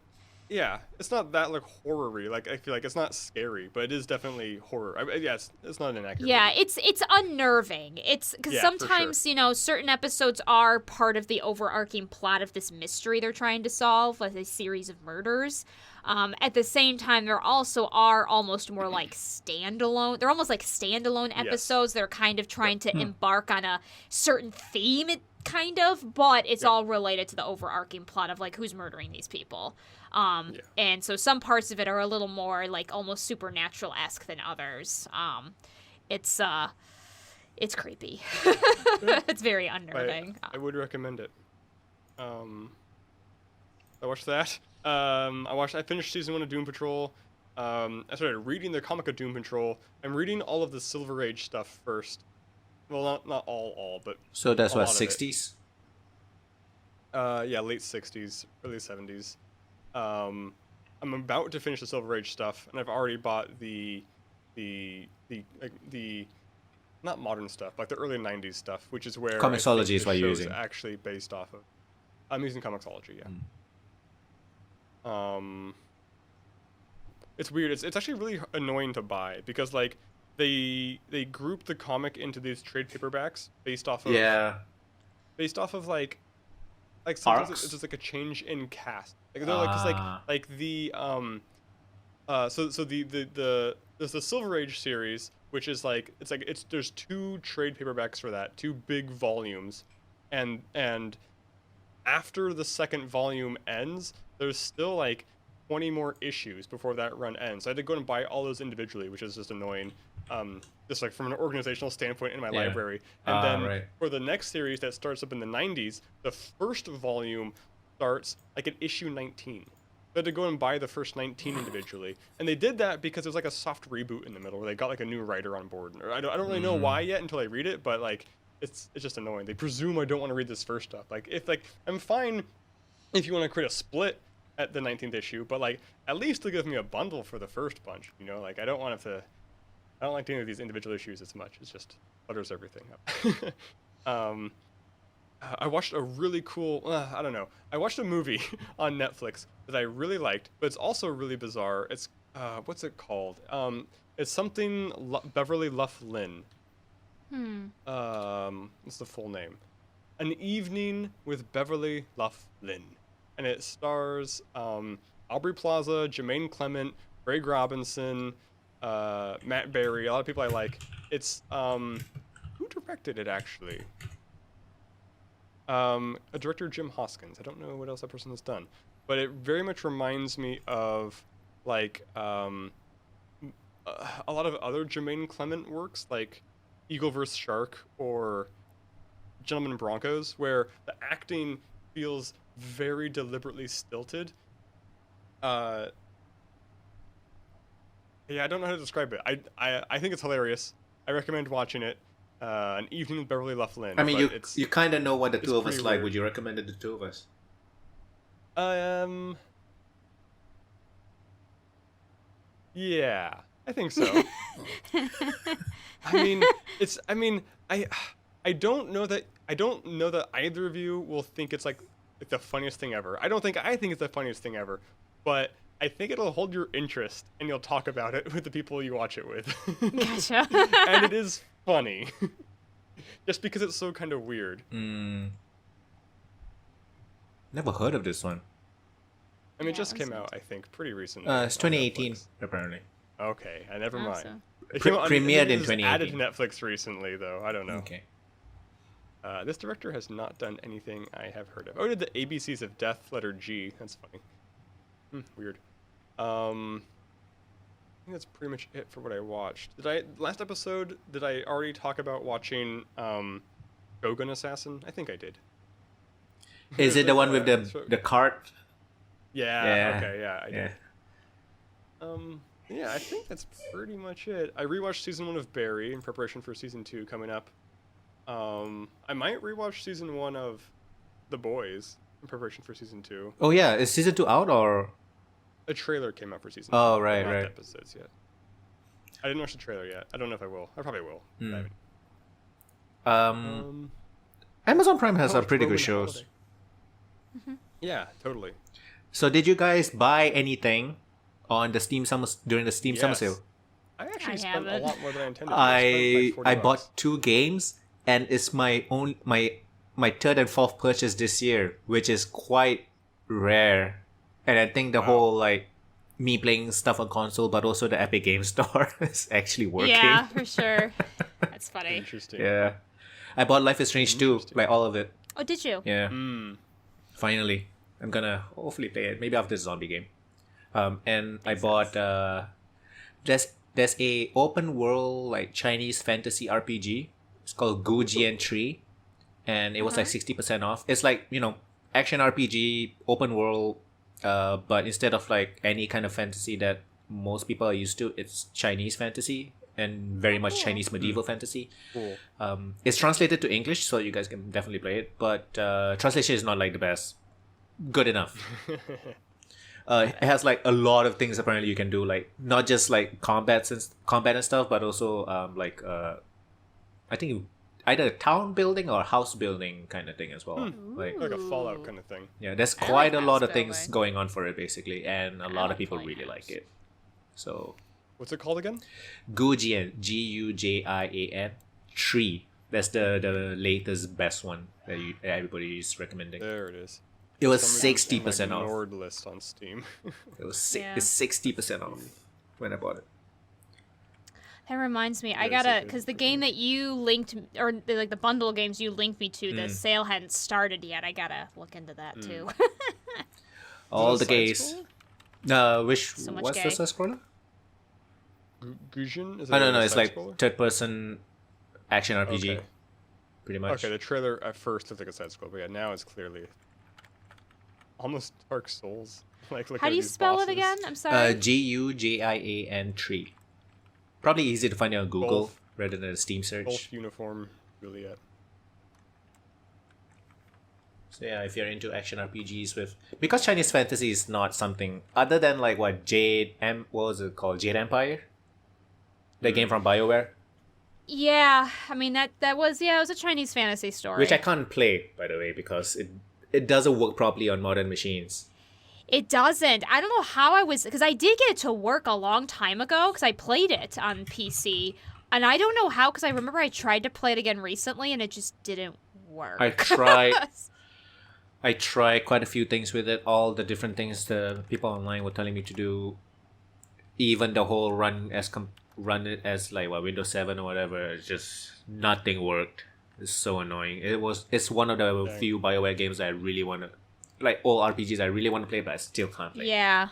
yeah, it's not that like horror-y. Like I feel like it's not scary, but it is definitely horror. It's not an accurate. Yeah, it's unnerving. It's because Yeah, for sometimes certain episodes are part of the overarching plot of this mystery they're trying to solve, like a series of murders. At the same time, there also are almost more like standalone. They're almost like standalone episodes. They're kind of trying to embark on a certain theme, kind of, but it's all related to the overarching plot of like who's murdering these people. And so some parts of it are a little more like almost supernatural-esque than others. It's creepy. It's very unnerving. I would recommend it. I watched that. I finished season 1 of Doom Patrol. I started reading the comic of Doom Patrol. I'm reading all of the Silver Age stuff first. Well, not all, but So that's a what, lot of it. 60s? Yeah, late 60s, early 70s. I'm about to finish the Silver Age stuff, and I've already bought the not modern stuff, like the early 90s stuff, which is where Comixology is what you're show's using. actually based off of. I'm using Comixology, yeah. It's weird. It's actually really annoying to buy because like they group the comic into these trade paperbacks based off of like sometimes Arcs? it's just like a change in cast. Like they're like, 'cause like the so the there's the Silver Age series, which is like there's 2 trade paperbacks for that, 2 big volumes, and after the second volume ends, there's still like 20 more issues before that run ends. So I had to go and buy all those individually, which is just annoying. Just like from an organizational standpoint in my library. And then for the next series that starts up in the 90s, the first volume starts like at issue 19. So I had to go and buy the first 19 individually. And they did that because there's like a soft reboot in the middle where they got like a new writer on board. I don't really know why yet until I read it, but like it's just annoying. They presume I don't want to read this first stuff. Like if like I'm fine if you want to create a split at the 19th issue, but like at least they'll give me a bundle for the first bunch, like I don't like dealing with these individual issues as much. It's just butters everything up. I watched a really cool I don't know, I watched a movie on Netflix that I really liked, but it's also really bizarre. It's what's it called? It's something Beverly Luff Lynn. What's the full name? An Evening with Beverly Luff Lynn. And it stars Aubrey Plaza, Jermaine Clement, Craig Robinson, Matt Berry, a lot of people I like. It's who directed it actually? A director, Jim Hoskins. I don't know what else that person has done, but it very much reminds me of like a lot of other Jermaine Clement works, like Eagle vs. Shark or Gentlemen Broncos, where the acting feels very deliberately stilted. Yeah, I don't know how to describe it. I think it's hilarious. I recommend watching it. An Evening with Beverly Luff Lynn. I mean, you kind of know what the two of us like. weird. Would you recommend it to the two of us? Yeah, I think so. I don't know that either of you will think it's like the funniest thing ever. I think it's the funniest thing ever, but I think it'll hold your interest and you'll talk about it with the people you watch it with. Gotcha. And it is funny. Just because it's so kind of weird. Never heard of this one. I mean, it just came out, I think, pretty recently. It's 2018, apparently. Okay, never mind. Awesome. It came out Premiered in it was added 2018. to Netflix recently, though. I don't know. Okay. This director has not done anything I have heard of. Oh, he did the ABCs of Death, letter G. That's funny. Weird. I think that's pretty much it for what I watched. Last episode, did I already talk about watching Shogun Assassin? I think I did. Is it the one with the cart? Yeah. Okay. Yeah, I did. Yeah, I think that's pretty much it. I rewatched season 1 of Barry in preparation for season 2 coming up. I might rewatch season 1 of The Boys in preparation for season 2. Oh yeah, is season 2 out or? A trailer came out for season 2. Oh but right, not right. the episodes yet. I didn't watch the trailer yet. I don't know if I will. I probably will. I haven't. Amazon Prime has How some much pretty good Roman shows. holiday? Yeah, totally. So did you guys buy anything on the during the Steam summer Yes. sale? I actually I spent a haven't. lot more than I intended. I spent like $40. bought 2 games, and it's my third and fourth purchase this year, which is quite rare. And I think the whole like me playing stuff on console, but also the Epic Game Store is actually working. Yeah, for sure. That's funny. Interesting. Yeah. I bought Life is Strange 2, Interesting. like all of it. Oh, did you? Yeah. Mm. Finally, I'm gonna hopefully play it. Maybe after the zombie game. And I bought there's a open world like Chinese fantasy RPG. It's called Gujian Tree, and it was like 60% off. It's like action RPG open world, but instead of like any kind of fantasy that most people are used to, it's Chinese fantasy and very much Chinese medieval fantasy. Cool. It's translated to English, so you guys can definitely play it. But translation is not like the best. Good enough. It has like a lot of things apparently you can do, like not just like combat and stuff, but also I think either town building or house building kind of thing as well. Like Like a Fallout kind of thing. yeah, there's I quite like a lot house of things building. going on for it basically, and a lot of like people playing really house. like it. So What's it called again? Gujian, Gujian Tree. That's the latest best one that everybody is recommending. There it is. It was For some reason, it's on 60% my off. ignored list on Steam. It was Yeah. it's 60% off when I bought it. That reminds me, I Yeah, gotta, so because the good. game that you linked, or like the bundle of games you linked me to, the sale hadn't started yet. I gotta look into that too. All Is the it a gays. side-scroller? Which So much what's gay. the side scroller? Gujin? Is it Oh no, a no, it's like side-scroller? third person action RPG, Okay. pretty much. Okay, the trailer at first looked like a side scroll, but yeah, now it's clearly almost Dark Souls. Like, look How at do you these spell bosses. it again? I'm sorry. Gujian Tree. Probably easy to find it on Google Both. rather than a Steam search. Both uniform Juliet. So yeah, if you're into action RPGs because Chinese fantasy is not something other than like what what was it called? Jade Empire? The game from BioWare? Yeah, I mean that was it was a Chinese fantasy story. Which I can't play, by the way, because it doesn't work properly on modern machines. It doesn't. I don't know how because I did get it to work a long time ago because I played it on PC, and I don't know how because I remember I tried to play it again recently and it just didn't work. I tried quite a few things with it, all the different things the people online were telling me to do. Even the whole run it as like Windows 7 or whatever, just nothing worked. It's so annoying. It's one of the Dang. few BioWare games I really want to, like all RPGs I really want to play, but I still can't play. Yeah.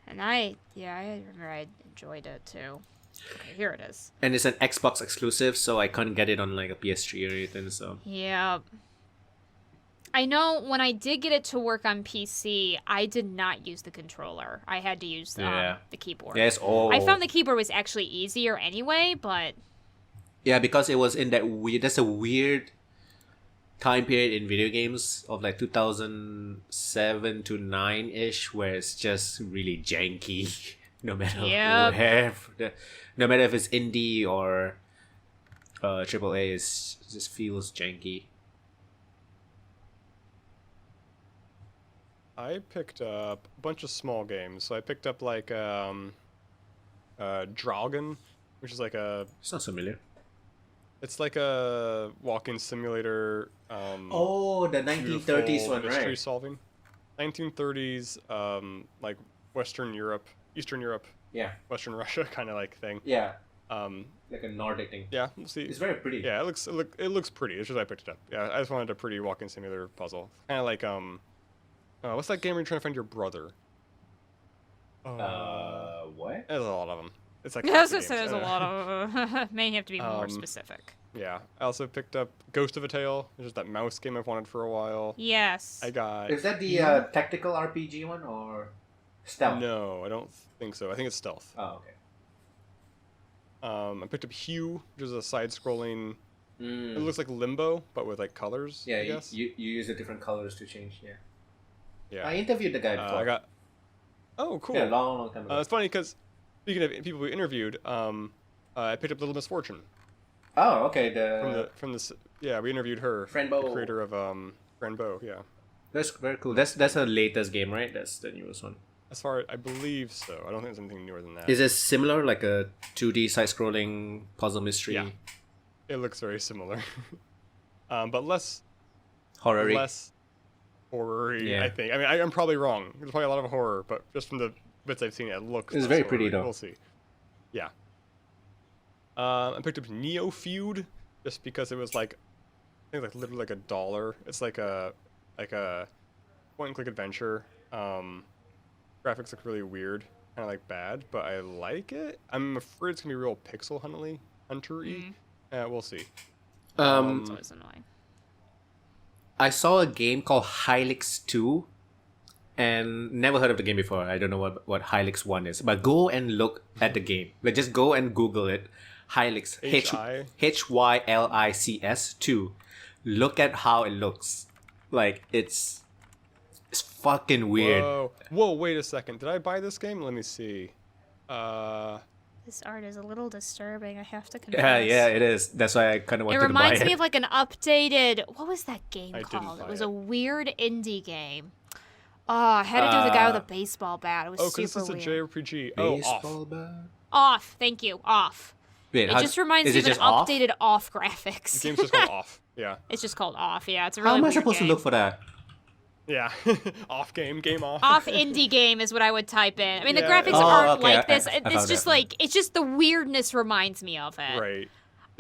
And I remember I enjoyed it too. Okay, here it is. And it's an Xbox exclusive, so I can't get it on like a PS3 or anything. So Yeah. I know when I did get it to work on PC, I did not use the controller. I had to use the keyboard. yeah, it's all. I found the keyboard was actually easier anyway, but Yeah, because it was in that weird. That's a weird time period in video games of like 2007 to 9 ish, where it's just really janky. No matter Yep. no matter if it's indie or AAA, it just feels janky. I picked up a bunch of small games. So I picked up like Dragon, which is like Sounds familiar. it's like a walking simulator. Oh, the 1930s beautiful one, mystery right? solving. 1930s, like Western Europe, Eastern Europe, Yeah, Western Russia kind of like thing. yeah, Um, like a Nordic thing. yeah, we'll see. It's very pretty. Yeah, it looks pretty. It's just I picked it up. Yeah, I just wanted a pretty walking simulator puzzle. Kind of like what's that game where you're trying to find your brother? What? There's a lot of them. It's like I was lots gonna of say there's games. a lot of may have to be more Um, specific. Yeah, I also picked up Ghost of a Tale, which is that mouse game I've wanted for a while. Yes. I got Is that the tactical RPG one or? Stealth. No, I don't think so. I think it's stealth. Oh, okay. I picked up Hue, which is a side-scrolling. It Mm. looks like Limbo, but with like colors. Yeah, I guess. you use the different colors to change. Yeah. Yeah. I interviewed the guy before. I got. Oh, cool. Yeah, long time ago. It's funny because speaking of people we interviewed, I picked up Little Miss Fortune Oh, okay. yeah, we interviewed her, Friend the Bo. creator of Friend Bo. Yeah. That's very cool. That's her latest game, right? That's the newest one. As far I believe so. I don't think there's anything newer than that. Is it similar, like a 2D side-scrolling puzzle mystery? Yeah. It looks very similar, but less Horror-y? less horror-y, Yeah. I think. I mean, I'm probably wrong. There's probably a lot of horror, but just from the bits I've seen, it looks. It's less very pretty, horror-y. though. We'll see. Yeah. I picked up Neo Feud just because it was like, I think like literally like $1. It's like a point-and-click adventure. Graphics look really weird, kind of like bad, but I like it. I'm afraid it's gonna be real pixel hunter-y. We'll see. It's always annoying. I saw a game called Hylix 2 and never heard of the game before. I don't know what Hylix 1 is. But go and look at the game. Like, just go and Google it. Hylix. Hylics 2. Look at how it looks. Like, it's fucking weird. Whoa, wait a second. Did I buy this game? Let me see. This art is a little disturbing, I have to confess. Yeah, it is. That's why I kind of It wanted to buy reminds it. me of like an updated. What was that game I didn't called? It buy was it. a weird indie game. Oh, it had to do with the guy with a baseball bat. It was Oh, super because this is a weird. JRPG. Oh, Baseball off. bat? Off. Thank you. Off. Wait, It just reminds is me it of an just off? updated off The graphics. game's just called Off. Yeah. It's just called off. Yeah, it's a How really am I weird supposed game. to look for that? Yeah. Off game off. Off indie game is what I would type in. I mean, the Yeah. graphics Oh, aren't okay, like this. I It's found just that. like it's just the weirdness reminds me of it. Right.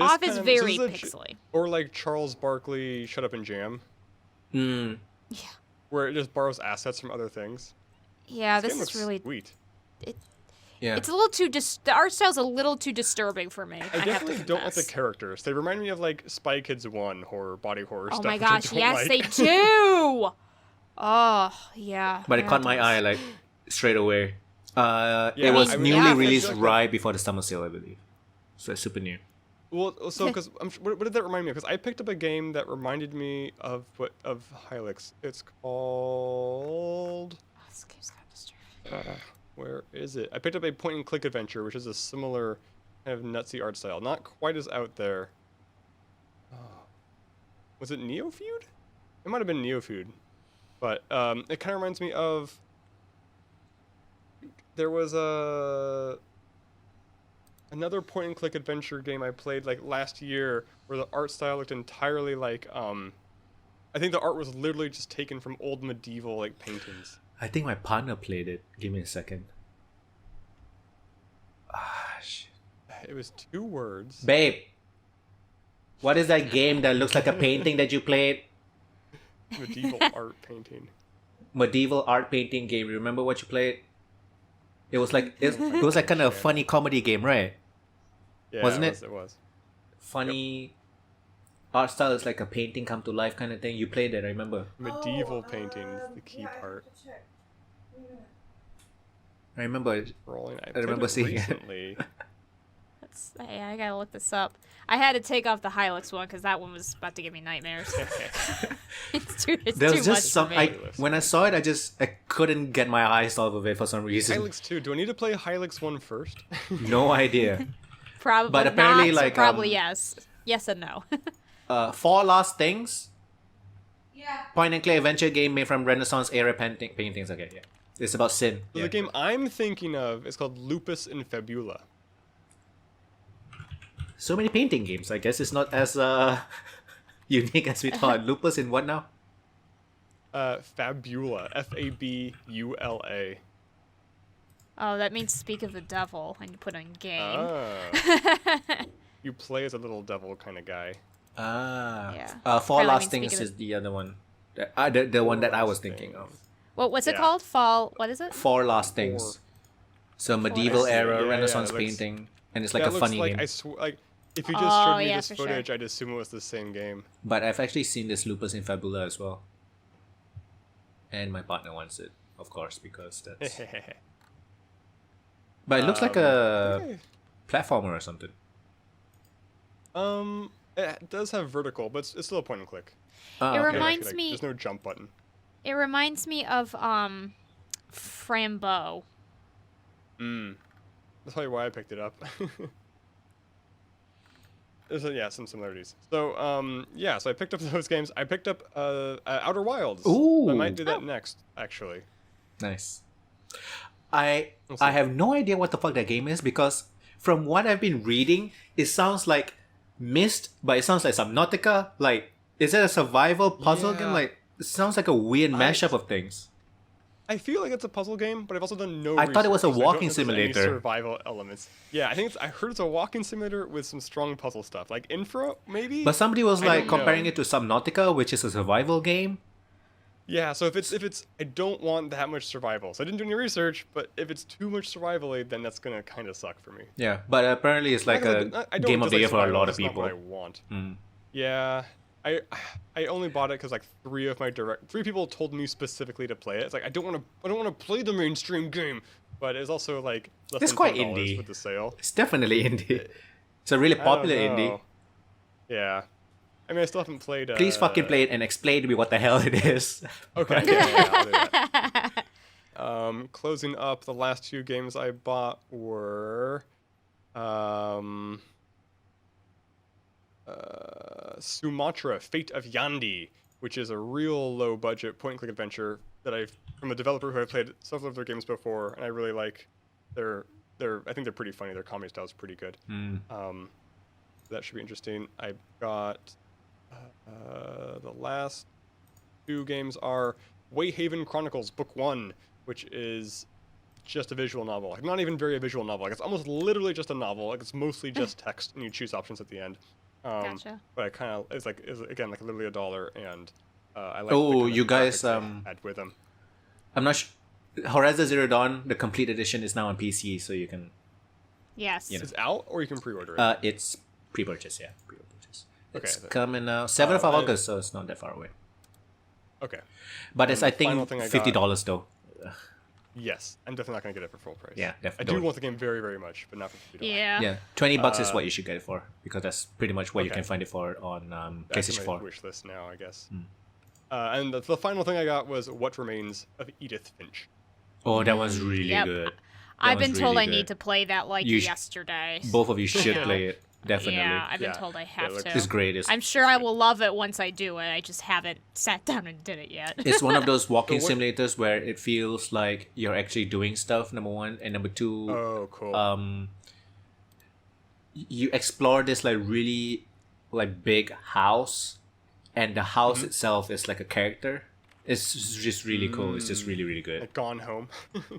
Off This is kind of- very this is pixely. Or like Charles Barkley Shut Up and Jam, Mm. Yeah. where it just borrows assets from other things. Yeah, this game is looks really. sweet. Yeah. It's a little too. The art style's a little too disturbing for me. I have to definitely don't like the confess. characters. They remind me of like Spy Kids 1 body horror Oh stuff. my which I gosh! don't Yes, like. they do. Oh yeah. But it yeah, caught my does. eye like straight away. Yeah, It was I mean, newly yeah, released I feel like right before the summer sale, I believe. So it's super new. Well, so because what did that remind me of? Because I picked up a game that reminded me of Hylix. It's called. Oh, this game's kind of disturbing. Where is it? I picked up a point-and-click adventure, which is a similar kind of nutsy art style. Not quite as out there. Was it Neo Feud? It might have been Neo Feud. But it kind of reminds me of... There was another point-and-click adventure game I played like last year where the art style looked entirely like... I think the art was literally just taken from old medieval like paintings. I think my partner played it. Give me a second. Ah, shit. It was 2 words. Babe, what is that game that looks like a painting that you played? Medieval art painting. Medieval art painting game. Remember what you played? It was like it was like kind of a funny comedy game, right? Yeah, Wasn't it? Was. Funny art style is like a painting come to life kind of thing. You played it, I remember. Medieval painting is the key part. I remember. Rolling. I remember played it seeing it. recently. Hey, I gotta look this up. I had to take off the Hylix one because that one was about to give me nightmares. It's too There was much just some. for me. When I saw it, I couldn't get my eyes off of it for some reason. Hylix 2. Do I need to play Hylix 1 first? No idea. Probably But apparently, not, so like, probably yes. Yes and no. Four Last Things. Yeah. Point and click adventure game made from Renaissance era paintings. Okay, yeah. It's about sin. So Yeah. the game I'm thinking of is called Lupus in Fabula. So many painting games. I guess it's not as unique as we thought. Lupus in what now? Fabula. Fabula. Oh, that means speak of the devil when you put in game. Ah. You play as a little devil kind of guy. Ah. Yeah. Four Probably Last means Things speaking is the other one. The one that I was Last thinking of. Things. What's it Yeah. called? Fall. What is it? Four Last Things. Four. So medieval Last era Things. Yeah, Renaissance it looks- painting, and it's like That a looks funny like, game. like if you just Oh, showed me yeah, this for sure. footage, I'd assume it was the same game. But I've actually seen this Lupus in Fabula as well. And my partner wants it. of course, because that's. But it looks like a platformer or something. It does have vertical, but it's still a point and click. It reminds Actually, me. there's no jump button. It reminds me of Frambo. That's probably why I picked it up. There's some similarities. So so I picked up those games. I picked up Outer Wilds. Ooh. I might do that next, actually. Nice. I have no idea what the fuck that game is, because from what I've been reading, it sounds like Myst, but it sounds like Subnautica. Like, is it a survival puzzle game? Like, it sounds like a weird mashup of things. I feel like it's a puzzle game, but I've also done no. I thought it was a research, so I don't walking know if there's any simulator. survival elements. Yeah, I heard it's a walking simulator with some strong puzzle stuff, like Infra maybe. But somebody was I like don't comparing know. it to Subnautica, which is a survival game. Yeah, so if it's I don't want that much survival. So I didn't do any research, but if it's too much survival-y, then that's gonna kind of suck for me. Yeah, but apparently it's like a game of the year for a lot of people. Not what I want. Yeah, I only bought it because like three people told me specifically to play it. It's like I don't want to play the mainstream game, but it's also like less It's than quite $10 indie. with the sale. It's definitely indie. It's a really popular I don't indie. know. Yeah, I mean I still haven't played. Please fucking play it and explain to me what the hell it is. Okay. Yeah, I'll do that. Closing up, the last two games I bought were Sumatra: Fate of Yandi, which is a real low budget point and click adventure that from a developer who I've played several of their games before, and I really like. I think they're pretty funny. Their comedy style is pretty good. That should be interesting. I got the last two games are Wayhaven Chronicles Book 1, which is just a visual novel. Like, not even very a visual novel. Like, it's almost literally just a novel. Like, it's mostly just text, and you choose options at the end. Gotcha. But it's again like literally $1, and I like. Oh, you guys, had with them. I'm not sure. Horizon Zero Dawn, the complete edition, is now on PC, so you can. Yes. You know. It's out, or you can pre-order it. It's pre-purchase, yeah, pre-purchase. It's Okay. coming out 7th of August, so it's not that far away. Okay. But it's And I the think final thing I $50 though. Yes, I'm definitely not gonna get it for full price. Yeah, I definitely. do want the game very, very much, but not for $50. Yeah. Yeah, $20 is what you should get it for, because that's pretty much what you Okay. can find it for on That's PlayStation on 4. my wish list now, I guess. And the final thing I got was What Remains of Edith Finch. Oh, that was really Yep. good. I've That been was told really I need good. to play that like You yesterday. Both of you should Yeah. play it, definitely. Yeah, I've been Yeah. told I Yeah, have look- to. It's great. It's, I'm sure I will love it once I do it. I just haven't sat down and did it yet. it's one of those walking So what- simulators where it feels like you're actually doing stuff, number one, and number two, Oh, cool. you explore this like really like big house, and the house itself is like a character. It's just really cool. It's just really, really good. Like Gone Home,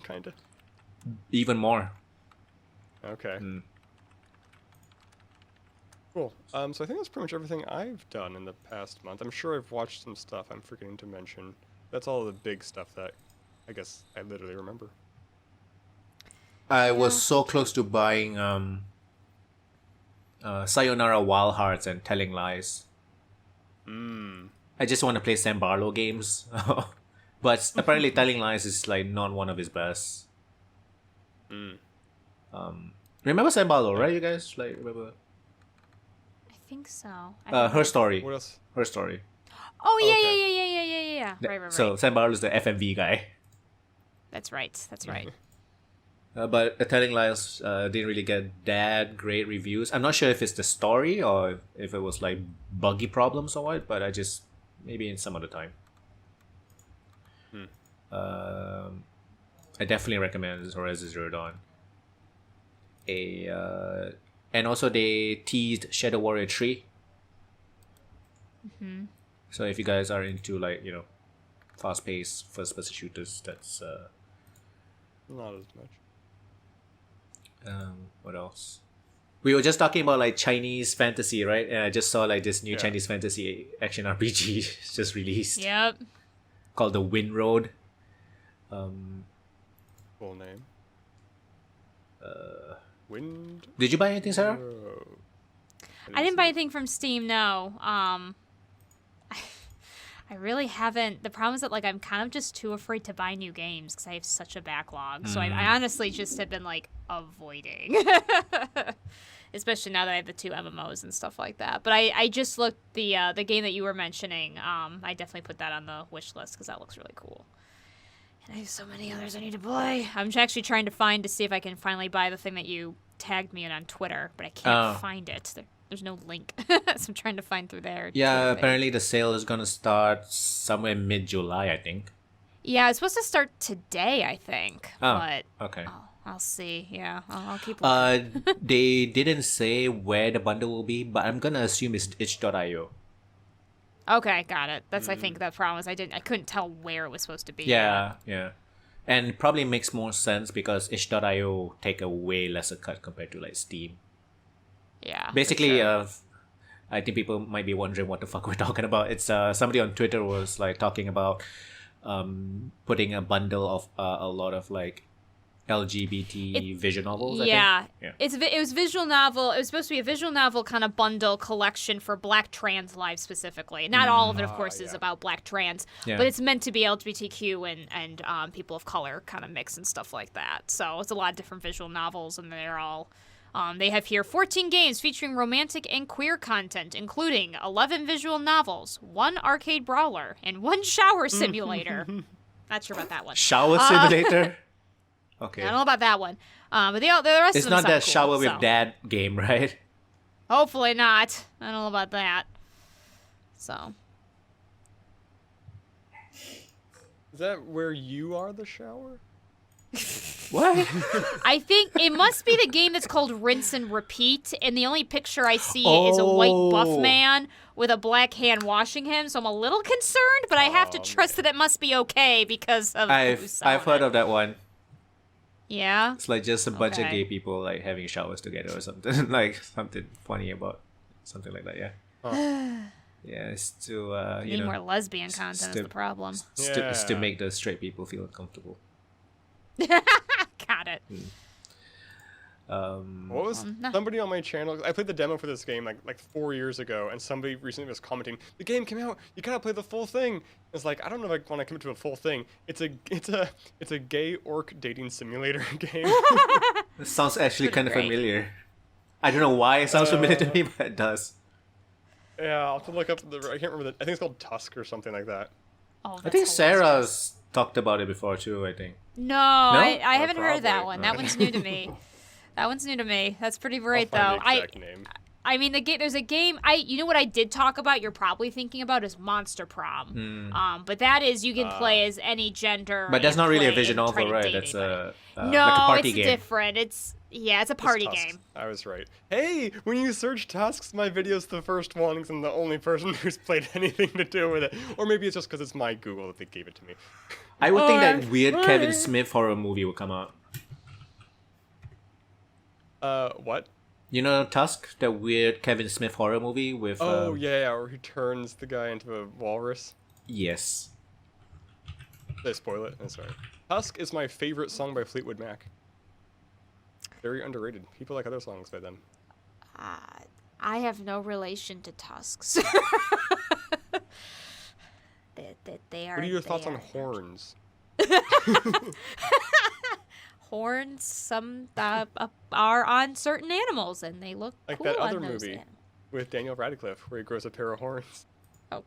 kind of. Even more. Okay. Cool. So I think that's pretty much everything I've done in the past month. I'm sure I've watched some stuff I'm forgetting to mention. That's all the big stuff that I guess I literally remember. I was so close to buying Sayonara Wild Hearts and Telling Lies. I just want to play Sam Barlow games. But apparently Telling Lies is like not one of his best. Remember Sam Barlow, right? You guys like remember I think so. I Her Story. What else? Her Story. Oh yeah, Okay. yeah. Right. So Sam Barlow is the FMV guy. That's right. That's right. But Telling Lies didn't really get that great reviews. I'm not sure if it's the story or if it was like buggy problems or what, but I just maybe in some other time. I definitely recommend Horizon Zero Dawn. And also they teased Shadow Warrior 3. So if you guys are into like fast-paced first-person shooters, that's Not as much. what else? We were just talking about like Chinese fantasy, right? And I just saw like this new Chinese fantasy action RPG just released Yep. called The Wind Road. Full name. Wind. Did you buy anything, Sarah? I didn't buy anything from Steam. No. I I really haven't. The problem is that like I'm kind of just too afraid to buy new games because I have such a backlog. So I honestly just have been like avoiding, especially now that I have the 2 MMOs and stuff like that. But I just looked the game that you were mentioning. I definitely put that on the wish list because that looks really cool. And I have so many others I need to play. I'm actually trying to see if I can finally buy the thing that you tagged me in on Twitter, but I can't find it. There's no link, so I'm trying to find through there. Yeah, apparently the sale is gonna start somewhere mid-July, I think. Yeah, it's supposed to start today, I think. Oh, but okay. I'll see. Yeah, I'll keep looking. They didn't say where the bundle will be, but I'm gonna assume it's itch.io. Okay, got it. That's I think the problem is I couldn't tell where it was supposed to be. Yeah. And it probably makes more sense because itch.io take a way lesser cut compared to like Steam. Yeah. Basically, for sure. I think people might be wondering what the fuck we're talking about. It's somebody on Twitter was like talking about putting a bundle of a lot of like LGBT visual novels. I think. It was visual novel. It was supposed to be a visual novel kind of bundle collection for Black trans lives specifically. Not all of it, of course, is about Black trans, but it's meant to be LGBTQ and people of color kind of mix and stuff like that. So it's a lot of different visual novels, and they're all. They have here 14 games featuring romantic and queer content, including 11 visual novels, 1 arcade brawler, and 1 shower simulator. Not sure about that one. Shower simulator? Okay. I don't know about that one. But the rest it's of them not that cool, shower with dad game, right? Hopefully not. I don't know about that. So. Is that where you are the shower? What? I think it must be the game that's called Rinse and Repeat, and the only picture I see is a white buff man with a black hand washing him, so I'm a little concerned, but I have to trust that it must be okay because of I've heard of that one. Yeah? It's like just a bunch of gay people like having showers together or something. Like something funny about something like that, yeah. Yeah, it's to Need more lesbian content is the problem. It's to make the straight people feel uncomfortable. Got it. What was somebody on my channel? I played the demo for this game like 4 years ago, and somebody recently was commenting, "The game came out. You gotta play the full thing." It's like I don't know if I want to commit to a full thing. It's a gay orc dating simulator game. It sounds actually kind of familiar. I don't know why it sounds familiar to me, but it does. Yeah, I'll have to look up I can't remember I think it's called Tusk or something like that. Oh, I think Sarah's talked about it before too, I think. No? I haven't heard of that one. That one's new to me. That's pretty great though. I mean, there's a game. You know what I did talk about? You're probably thinking about is Monster Prom. But that is you can play as any gender. But that's not really a visual novel, right? That's no, like a party game. It's different. It's a party game. I was right. Hey, when you search Tusks, my video's the first one because I'm the only person who's played anything to do with it. Or maybe it's just because it's my Google that they gave it to me. I would think that weird Kevin Smith horror movie will come out. What? You know Tusk, the weird Kevin Smith horror movie with... where he turns the guy into a walrus. Yes. Did I spoil it? I'm sorry. Tusk is my favorite song by Fleetwood Mac. Very underrated. People like other songs by them. I have no relation to Tusks. They are. What are your thoughts on horns? Horns, some are on certain animals, and they look like cool that other on those movie with Daniel Radcliffe, where he grows a pair of horns. Oh,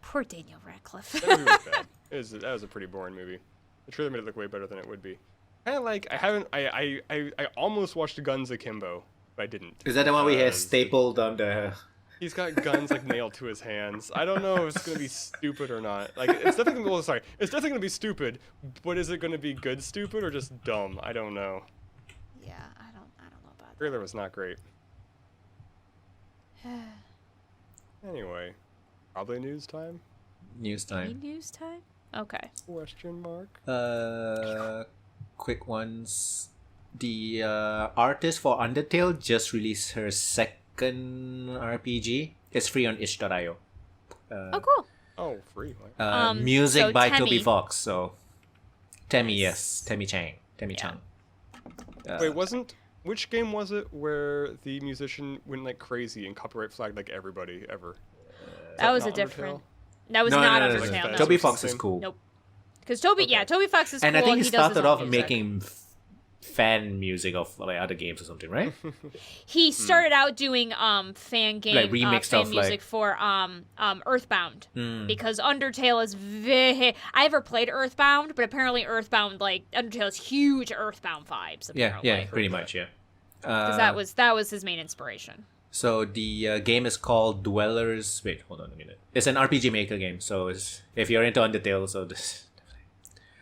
poor Daniel Radcliffe. That movie was bad. That was a pretty boring movie. I'm sure they made it look way better than it would be. Kind of like I almost watched Guns Akimbo, but I didn't. Is that the one we had stapled on the? He's got guns like nailed to his hands. I don't know if it's gonna be stupid or not. Like it's definitely it's definitely gonna be stupid. But is it gonna be good stupid or just dumb? I don't know. Yeah, I don't know about that. Trailer was not great. Anyway, probably news time. News time. News time. Okay. Question mark. Quick ones. The artist for Undertale just released her second RPG. It's free on itch.io. Oh, cool. Oh, free. Music so by Temmie. Toby Fox. So, Temmie, Nice. yes, Temmie Chang. Wait, which game was it where the musician went like crazy and copyright flagged like everybody ever? That was a not different. Undertale? That was No, not no, no, Undertale. no. No. Toby Fox is cool. Nope. Because Toby Fox is And cool. I think he he does his started own off music. making fan music of like other games or something, right? He started out doing fan game Like remix fan stuff, music like- for Earthbound because Undertale is I ever played Earthbound, but apparently Earthbound like Undertale has huge Earthbound vibes. Yeah, Apparently. yeah, pretty much, yeah. Because that was his main inspiration. So the game is called Dwellers. Wait, hold on a minute. It's an RPG Maker game. So if you're into Undertale, so this.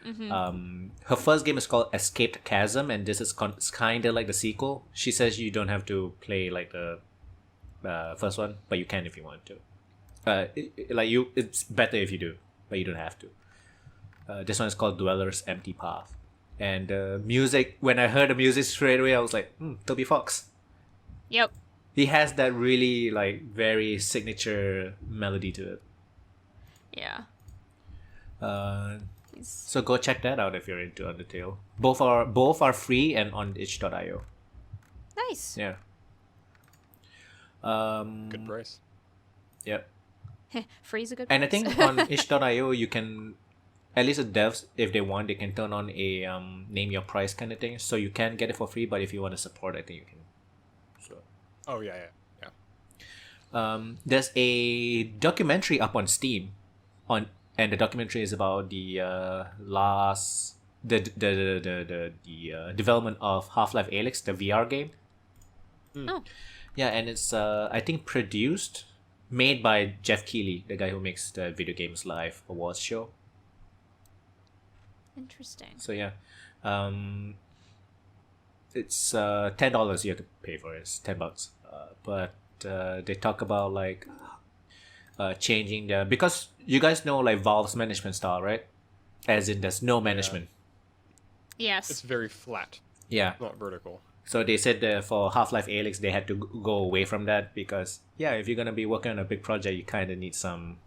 Her first game is called Escaped Chasm, and this is kind of like the sequel. She says you don't have to play like the first one, but you can if you want to. It's better if you do, but you don't have to. This one is called Dwellers Empty Path, and music. When I heard the music straight away, I was like, Toby Fox. Yep. He has that really like very signature melody to it. Yeah. So go check that out if you're into Undertale. Both are free and on itch.io. Nice. Yeah. Good price. Yep. Free's a good. And I price. think on itch.io you can, at least the devs, if they want, they can turn on a name your price kind of thing. So you can get it for free, but if you want to support, I think you can. So. Oh yeah. There's a documentary up on Steam, and the documentary is about the development of Half-Life Alyx, the VR game. Oh. Yeah, and it's I think made by Jeff Keighley, the guy who makes the Video Games Live awards show. Interesting. So yeah, it's $10 you have to pay for it. It's $10, but they talk about like changing because you guys know like Valve's management style, right? As in there's no management. Yes. It's very flat, Yeah. not vertical. So they said that for Half-Life Alyx they had to go away from that because if you're gonna be working on a big project, you kind of need some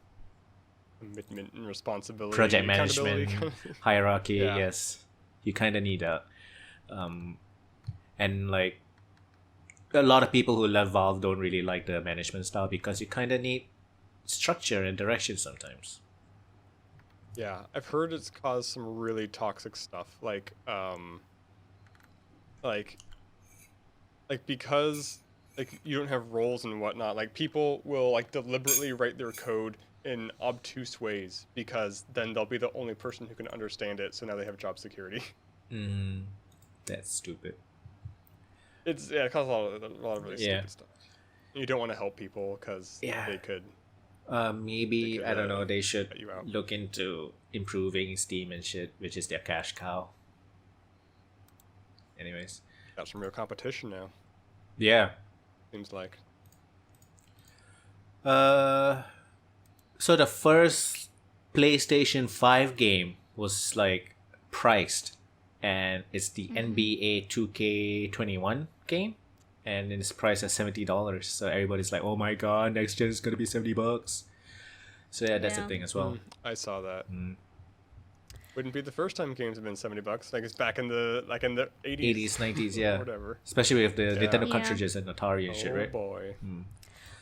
Commitment and responsibility. project accountability. management hierarchy. Yeah. Yes, you kind of need that. And like a lot of people who love Valve don't really like the management style because you kind of need structure and direction sometimes. Yeah, I've heard it's caused some really toxic stuff, like because like you don't have roles and whatnot. Like people will like deliberately write their code in obtuse ways because then they'll be the only person who can understand it. So now they have job security. That's stupid. It causes a lot of really stupid stuff. You don't want to help people because they could. Maybe They could, I don't know. They should cut you out. look into improving Steam and shit, which is their cash cow. Anyways, Got some real competition now. yeah. Seems like. So the first PlayStation 5 game was like priced, and it's the NBA 2K21 game, and it's priced at $70. So everybody's like, "Oh my god, next gen is gonna be $70." So yeah, that's the Yeah. thing as well. I saw that. Wouldn't be the first time games have been $70. Like it's back in the 80s. 80s, 90s, yeah. Whatever. Especially with the Nintendo Yeah. cartridges and Atari and shit, Oh right? boy.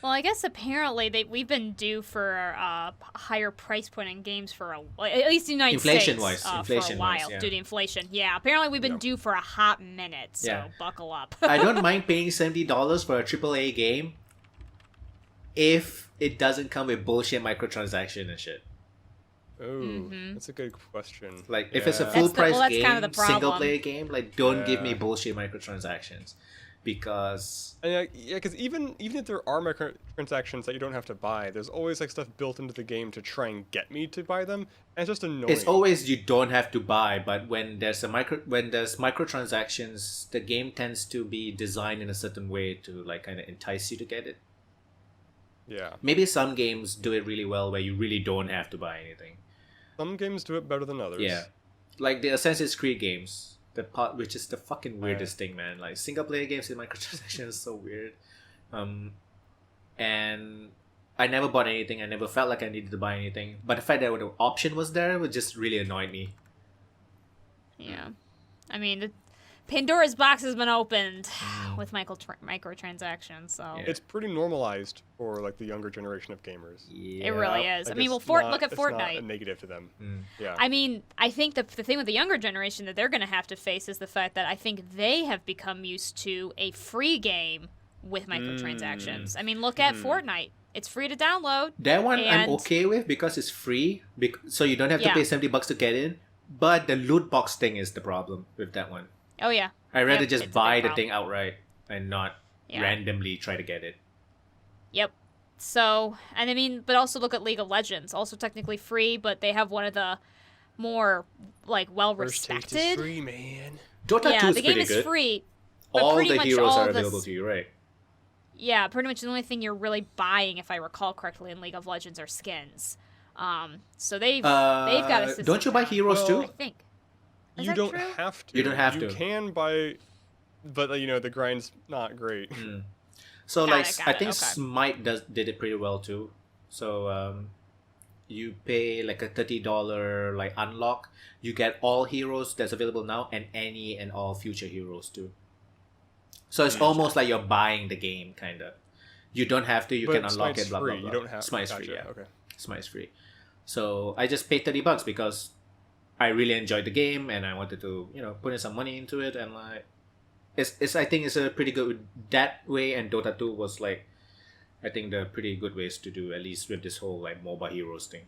Well, I guess apparently we've been due for a higher price point in games for at least in the United Inflation-wise, States for a inflation-wise, while yeah. due to inflation. Yeah, apparently we've been due for a hot minute. So Yeah. buckle up. I don't mind paying $70 for a AAA game if it doesn't come with bullshit microtransaction and shit. Oh, that's a good question. Like, if it's a Yeah. full price that's game, kind of the problem. single player game, like, don't give me Yeah. bullshit microtransactions. Because And because even if there are microtransactions that you don't have to buy, there's always like stuff built into the game to try and get me to buy them, and it's just annoying. it's always you don't have to buy, but when there's microtransactions, the game tends to be designed in a certain way to like kind of entice you to get it. Yeah. Maybe some games do it really well where you really don't have to buy anything. Some games do it better than others. Yeah, like the Assassin's Creed games, the part which is the fucking weirdest thing, man. Like single player games with microtransactions is so weird. And I never bought anything. I never felt like I needed to buy anything. But the fact that the option was there would just really annoy me. Yeah, I mean, Pandora's box has been opened with microtransactions. So Yeah. It's pretty normalized for like the younger generation of gamers. it really is. Like, I mean, it's look at it's not a Fortnite. negative to them. Mm. Yeah. I mean, I think the thing with the younger generation that they're going to have to face is the fact that I think they have become used to a free game with microtransactions. I mean, look at Fortnite. It's free to download. That one I'm and- okay with because it's free, so you don't have to pay $70 to get in. But the loot box thing is the problem with that one. Oh yeah. I'd rather Yep, just it's a buy big the problem. thing outright and not randomly try to get it. Yep. So, and I mean, but also look at League of Legends. Also technically free, but they have one of the more like well First taste is respected. free, man. Dota 2 Yeah, is the game pretty is good. free. But All pretty the much heroes all are the available to you, right? Yeah, pretty much the only thing you're really buying, if I recall correctly, in League of Legends are skins. So they've got a system. Don't you buy down, heroes I too? think. Is You that don't true? have to. You don't have You to. can buy, but you know the grind's not great. So Got like it, got I it, think okay. Smite did it pretty well too. So you pay like a $30 like unlock. You get all heroes that's available now and any and all future heroes too. So it's almost like you're buying the game, kind of. You don't have to. You But can unlock Smite's it. Blah blah free. blah. You don't have. Smite's Gotcha. free. Yeah, Okay. Smite's free. So I just paid $30 because I really enjoyed the game and I wanted to put in some money into it, and like it's I think it's a pretty good that way. And Dota 2 was like I think the pretty good ways to do, at least with this whole like MOBA heroes thing.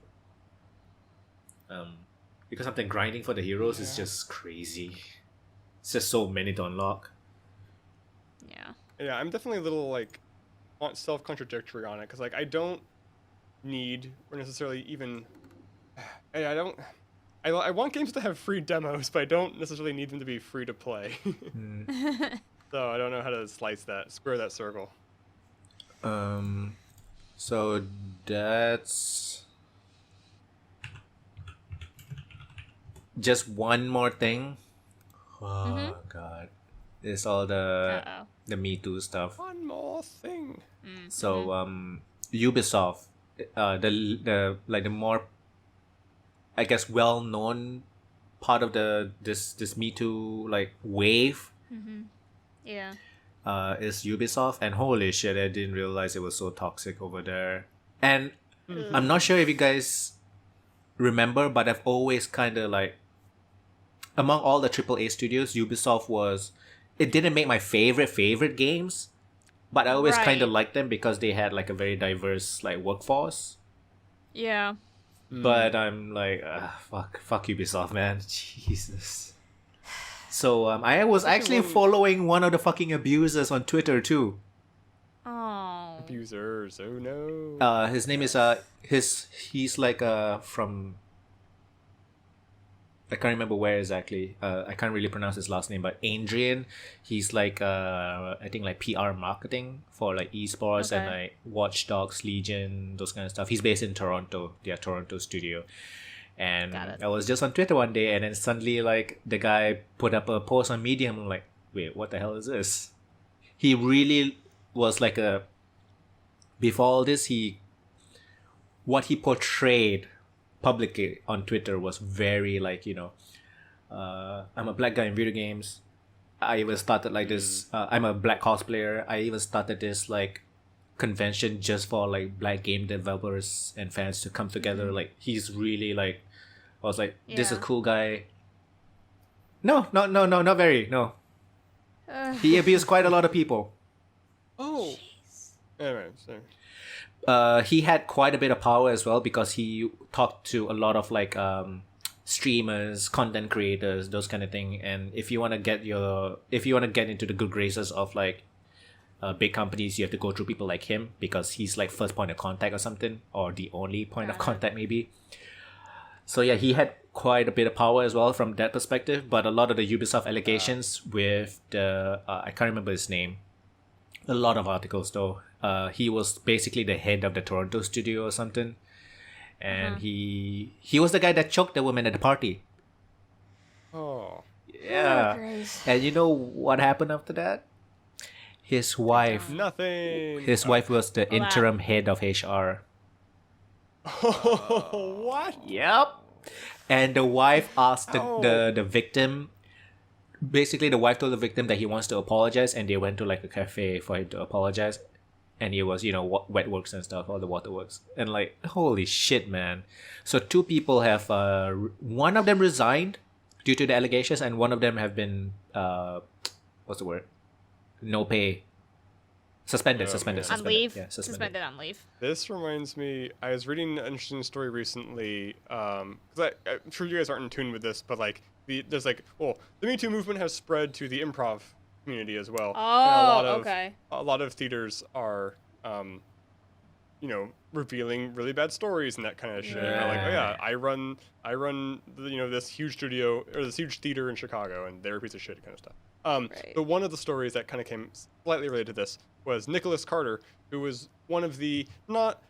Because something grinding for the heroes is just crazy. It's just so many to unlock. Yeah. Yeah, I'm definitely a little like self-contradictory on it because like I don't need or necessarily even I want games to have free demos, but I don't necessarily need them to be free to play. So I don't know how to square that circle. So that's just one more thing. Oh god, it's all Uh-oh. the Me Too stuff. One more thing. So Ubisoft, the more I guess well known part of this Me Too like wave Yeah. is Ubisoft, and holy shit, I didn't realize it was so toxic over there. And I'm not sure if you guys remember, but I've always kind of like among all the AAA studios, Ubisoft it didn't make my favorite games, but I always kind of Right. liked them because they had like a very diverse like workforce. Yeah. But I'm like, fuck Ubisoft, man. Jesus. So I was actually following one of the fucking abusers on Twitter too. Oh. Abusers. Oh no. His name is he's like from, I can't remember where exactly. I can't really pronounce his last name, but Adrian. He's like I think like PR marketing for like esports and Okay. like Watch Dogs, Legion, those kind of stuff. He's based in Toronto, their Toronto studio. And Got it. I was just on Twitter one day, and then suddenly like the guy put up a post on Medium. I'm like, wait, what the hell is this? He really was like before all this, what he portrayed publicly on Twitter was very like, I'm a black guy in video games. I even started like this. I'm a black cosplayer. I even started this like convention just for like black game developers and fans to come together. Like he's really like, I was like, this is a Yeah. cool guy. No, not very. No, he abused quite a lot of people. Oh. Anyway, sorry. He had quite a bit of power as well because he talked to a lot of like streamers, content creators, those kind of thing. And if you want to get into the good graces of like big companies, you have to go through people like him because he's like first point of contact or something, or the only point of contact maybe. So yeah, he had quite a bit of power as well from that perspective. But a lot of the Ubisoft allegations with the I can't remember his name. A lot of articles though. He was basically the head of the Toronto studio or something, and he was the guy that choked the woman at the party. Oh. Yeah, and you know what happened after that? His wife Nothing. His wife was the Hold on. interim head of HR. What? Yep. And the wife asked the victim basically the wife told the victim that he wants to apologize, and they went to like a cafe for him to apologize, and it was wet works and stuff, all the waterworks, and like holy shit, man. So 2 people have one of them resigned due to the allegations, and one of them have been what's the word? No pay. Suspended. On leave. Yeah, suspended on leave. This reminds me, I was reading an interesting story recently, because I'm sure you guys aren't in tune with this, but like, there's like, the Me Too movement has spread to the improv community as well. Oh, okay. A lot of theaters are, revealing really bad stories and that kind of shit. Yeah. Like, oh yeah, I run, this huge studio, or this huge theater in Chicago, and they're a piece of shit kind of stuff. Right. But one of the stories that kind of came slightly related to this was Nicholas Carter, who was one of the not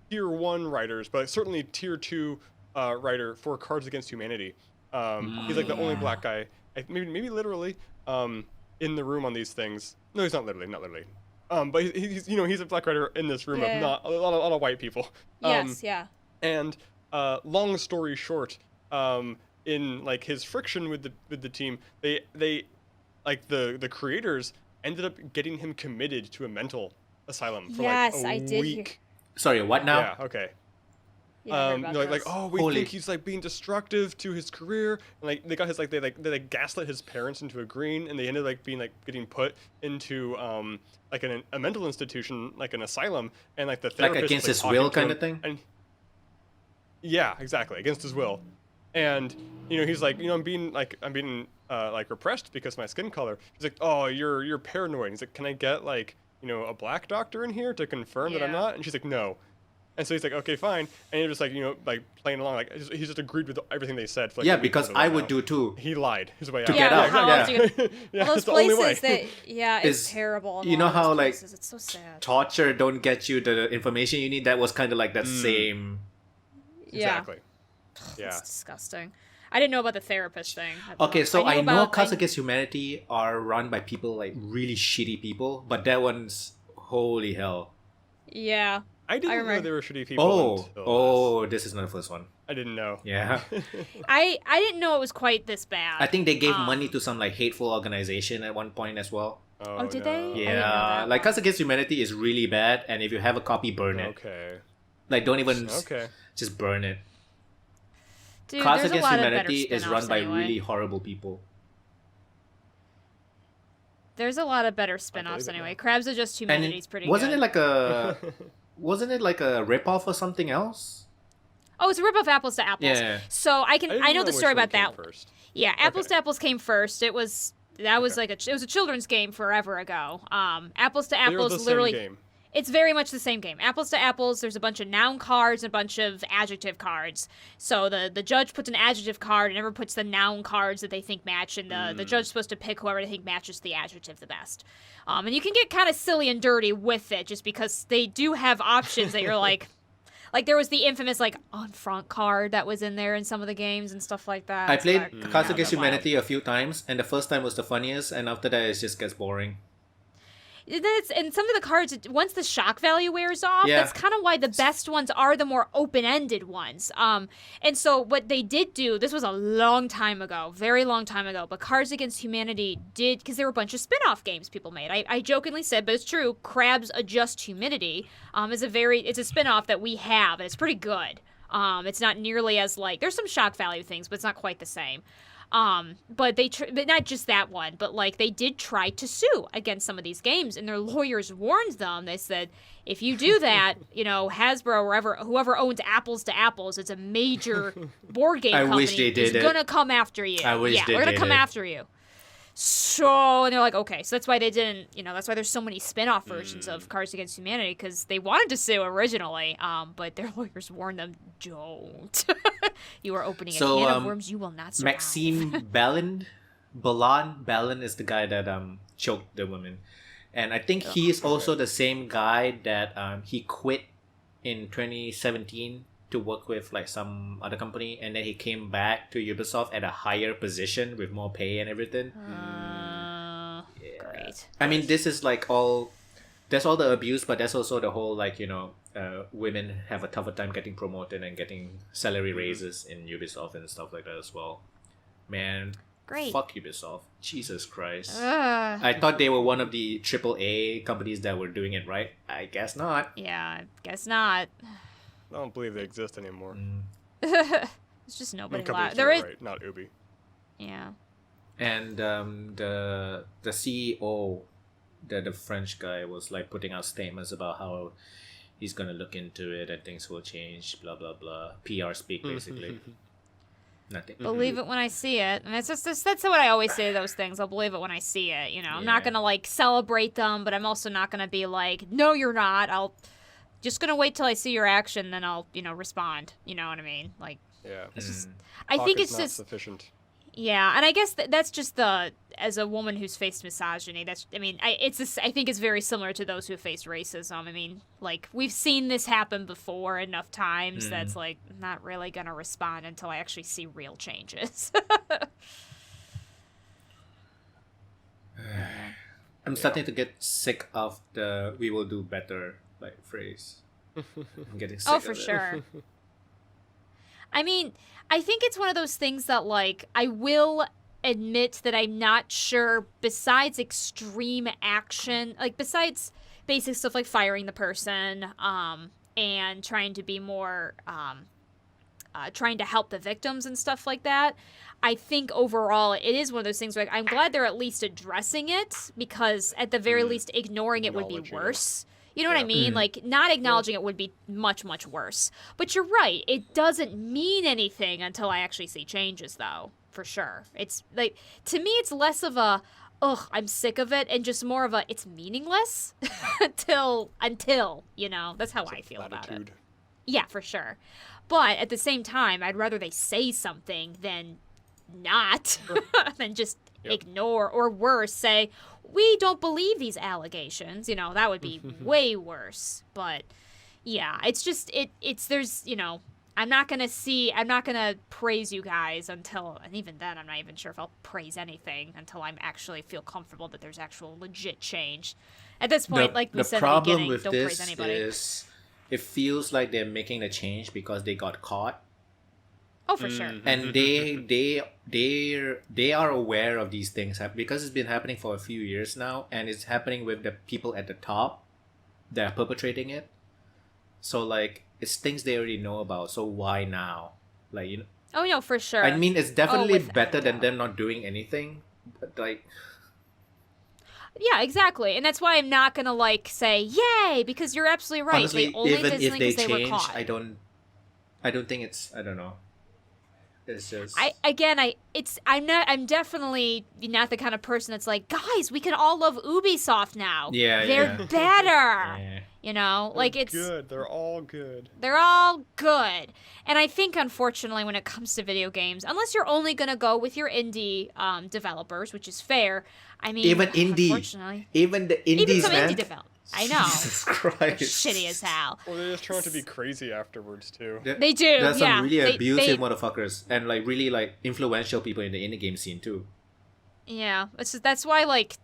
tier 1 writers, but certainly tier 2 writer for Cards Against Humanity. He's like the only black guy, maybe literally, in the room on these things. No, he's not literally. But he's a black writer in this room of not a lot of white people. Yes, yeah. And long story short, in like his friction with the team, they like the creators ended up getting him committed to a mental asylum for like a week. Sorry, what now? Yeah, okay. Yeah, I heard about like, this. we think he's like being destructive to his career, and like they got his they gaslit his parents into agreeing, and they ended up being like getting put into like a mental institution, like an asylum, and like the therapist Like against was, his like, will talking kind to of thing? and yeah, exactly, against his will. And he's like, I'm being repressed because of my skin color. He's like, oh, you're paranoid. He's like, can I get like a black doctor in here to confirm that I'm not? And she's like, no. And so he's like, okay, fine. And he's just like, like playing along, like he's just agreed with everything they said. For, like, because I would do too. He lied his way out. To get out. How else you gonna... Yeah, all those that's the only way. places that it's terrible. You know how like places. It's so sad. torture don't get you the information you need. That was kind of like that same. Exactly. Yeah. It's disgusting. I didn't know about the therapist thing. Okay, so I know about, Cards Against Humanity are run by people like really shitty people, but that one's holy hell. Yeah. I didn't know they were shitty people. This is not the first one. I didn't know. Yeah. I didn't know it was quite this bad. I think they gave money to some like hateful organization at one point as well. Oh, did they? Yeah, like Cards Against Humanity is really bad, and if you have a copy, burn it. Okay. Like don't even just burn it. Dude, Cards there's Against a lot Humanity of better is run by anyway. really horrible people. There's a lot of better spin-offs anyway. Crabs Are Just Humanity is pretty wasn't good. it like a wasn't it like a ripoff or something else? Oh, it's a rip of Apples to Apples. Yeah. So I know the story about that. First. Yeah, Apples to Apples came first. It was a children's game forever ago. Apples to Apples They're the literally same game. It's very much the same game. Apples to Apples, there's a bunch of noun cards and a bunch of adjective cards. So the judge puts an adjective card and everyone puts the noun cards that they think match, and the judge's supposed to pick whoever they think matches the adjective the best. And you can get kind of silly and dirty with it just because they do have options that you're like there was the infamous en front card that was in there in some of the games and stuff like that. I played So Cards Against Humanity a few times, and the first time was the funniest, and after that it just gets boring. And some of the cards, once the shock value wears off, that's kind of why the best ones are the more open-ended ones. And so what they did do, this was a long time ago, very long time ago, but Cards Against Humanity did, because there were a bunch of spin-off games people made. I jokingly said, but it's true, Crabs Adjust Humidity it's a spin-off that we have, and it's pretty good. It's not nearly as there's some shock value things, but it's not quite the same. But but not just that one, but they did try to sue against some of these games, and their lawyers warned them. They said, if you do that, Hasbro or whoever owns Apples to Apples, it's a major board game company, wish they did is gonna come after you. We're gonna come after you. So, and they're like, okay, so that's why they didn't, that's why there's so many spin-off versions of Cards Against Humanity, because they wanted to sue originally, but their lawyers warned them, don't. You are opening a can of worms you will not survive. Maxime Ballin is the guy that choked the woman. And I think he is also the same guy that he quit in 2017 to work with some other company, and then he came back to Ubisoft at a higher position with more pay and everything. Great. I mean, this is that's all the abuse, but that's also the whole women have a tougher time getting promoted and getting salary raises in Ubisoft and stuff like that as well. Man, Great. Fuck Ubisoft. Jesus Christ. Ugh. I thought they were one of the AAA companies that were doing it right. I guess not. Yeah, I guess not. I don't believe they exist anymore. It's just I mean, nobody companies left. do There it is. right, not Ubi. Yeah. And the CEO, the French guy, was like putting out statements about how he's gonna look into it and things will change. Blah blah blah. PR speak basically. Nothing. Believe it when I see it. And it's just that's what I always say to those things. I'll believe it when I see it. You know, I'm not Yeah. gonna like celebrate them, but I'm also not gonna be like, no, you're not. I'll just gonna wait till I see your action, then I'll respond. You know what I mean? Like, Yeah. it's just. I Talk think is it's not just. sufficient. Yeah, and I guess that's just as a woman who's faced misogyny. I think it's very similar to those who have faced racism. I mean, like we've seen this happen before enough times that's like not really gonna respond until I actually see real changes. I'm starting to get sick of the "we will do better" like phrase. I'm getting sick. Oh, of for it. sure. I mean, I think it's one of those things that, like, I will admit that I'm not sure, besides extreme action, like, besides basic stuff like firing the person, and trying to be more, trying to help the victims and stuff like that, I think overall it is one of those things where, like, I'm glad they're at least addressing it, because at the very least ignoring it would be Acknowledging it. worse. You know what I Yeah. mean? Like, not acknowledging it would be much, much worse. But you're right. It doesn't mean anything until I actually see changes, though, for sure. It's, like, to me, it's less of a, ugh, I'm sick of it, and just more of a, it's meaningless until, that's how I feel about it. Latitude. Yeah, for sure. But at the same time, I'd rather they say something than not, than just ignore, or worse, say, we don't believe these allegations. That would be way worse. But yeah, it's just there's I'm not gonna praise you guys until, and even then I'm not even sure if I'll praise anything until I'm actually feel comfortable that there's actual legit change. At this point, like we said at the beginning, don't praise anybody. Is it feels like they're making a change because they got caught. Oh, for sure. And they are aware of these things because it's been happening for a few years now, and it's happening with the people at the top that are perpetrating it. So like it's things they already know about. So why now? Like Oh, no, for sure. I mean, it's definitely without better than doubt. them not doing anything. But like, Yeah, exactly. And that's why I'm not gonna like say yay, because you're absolutely right. honestly, they only even did if something they 'cause they were change, caught. I don't think it's. I don't know. It's just. I'm definitely not the kind of person that's like, guys, we can all love Ubisoft now. Yeah, They're yeah. better. Yeah. Like They're it's good. They're all good. they're all good. And I think, unfortunately, when it comes to video games, unless you're only going to go with your indie developers, which is fair, I mean, Even indie. unfortunately, Even the even indies, some man. indie developers. I know. Jesus They're Christ. shitty as hell. Or they're just trying to be crazy afterwards too. They do, There's yeah. some really They- abusive they- motherfuckers and like really like influential people in the indie game scene too. Yeah, that's why like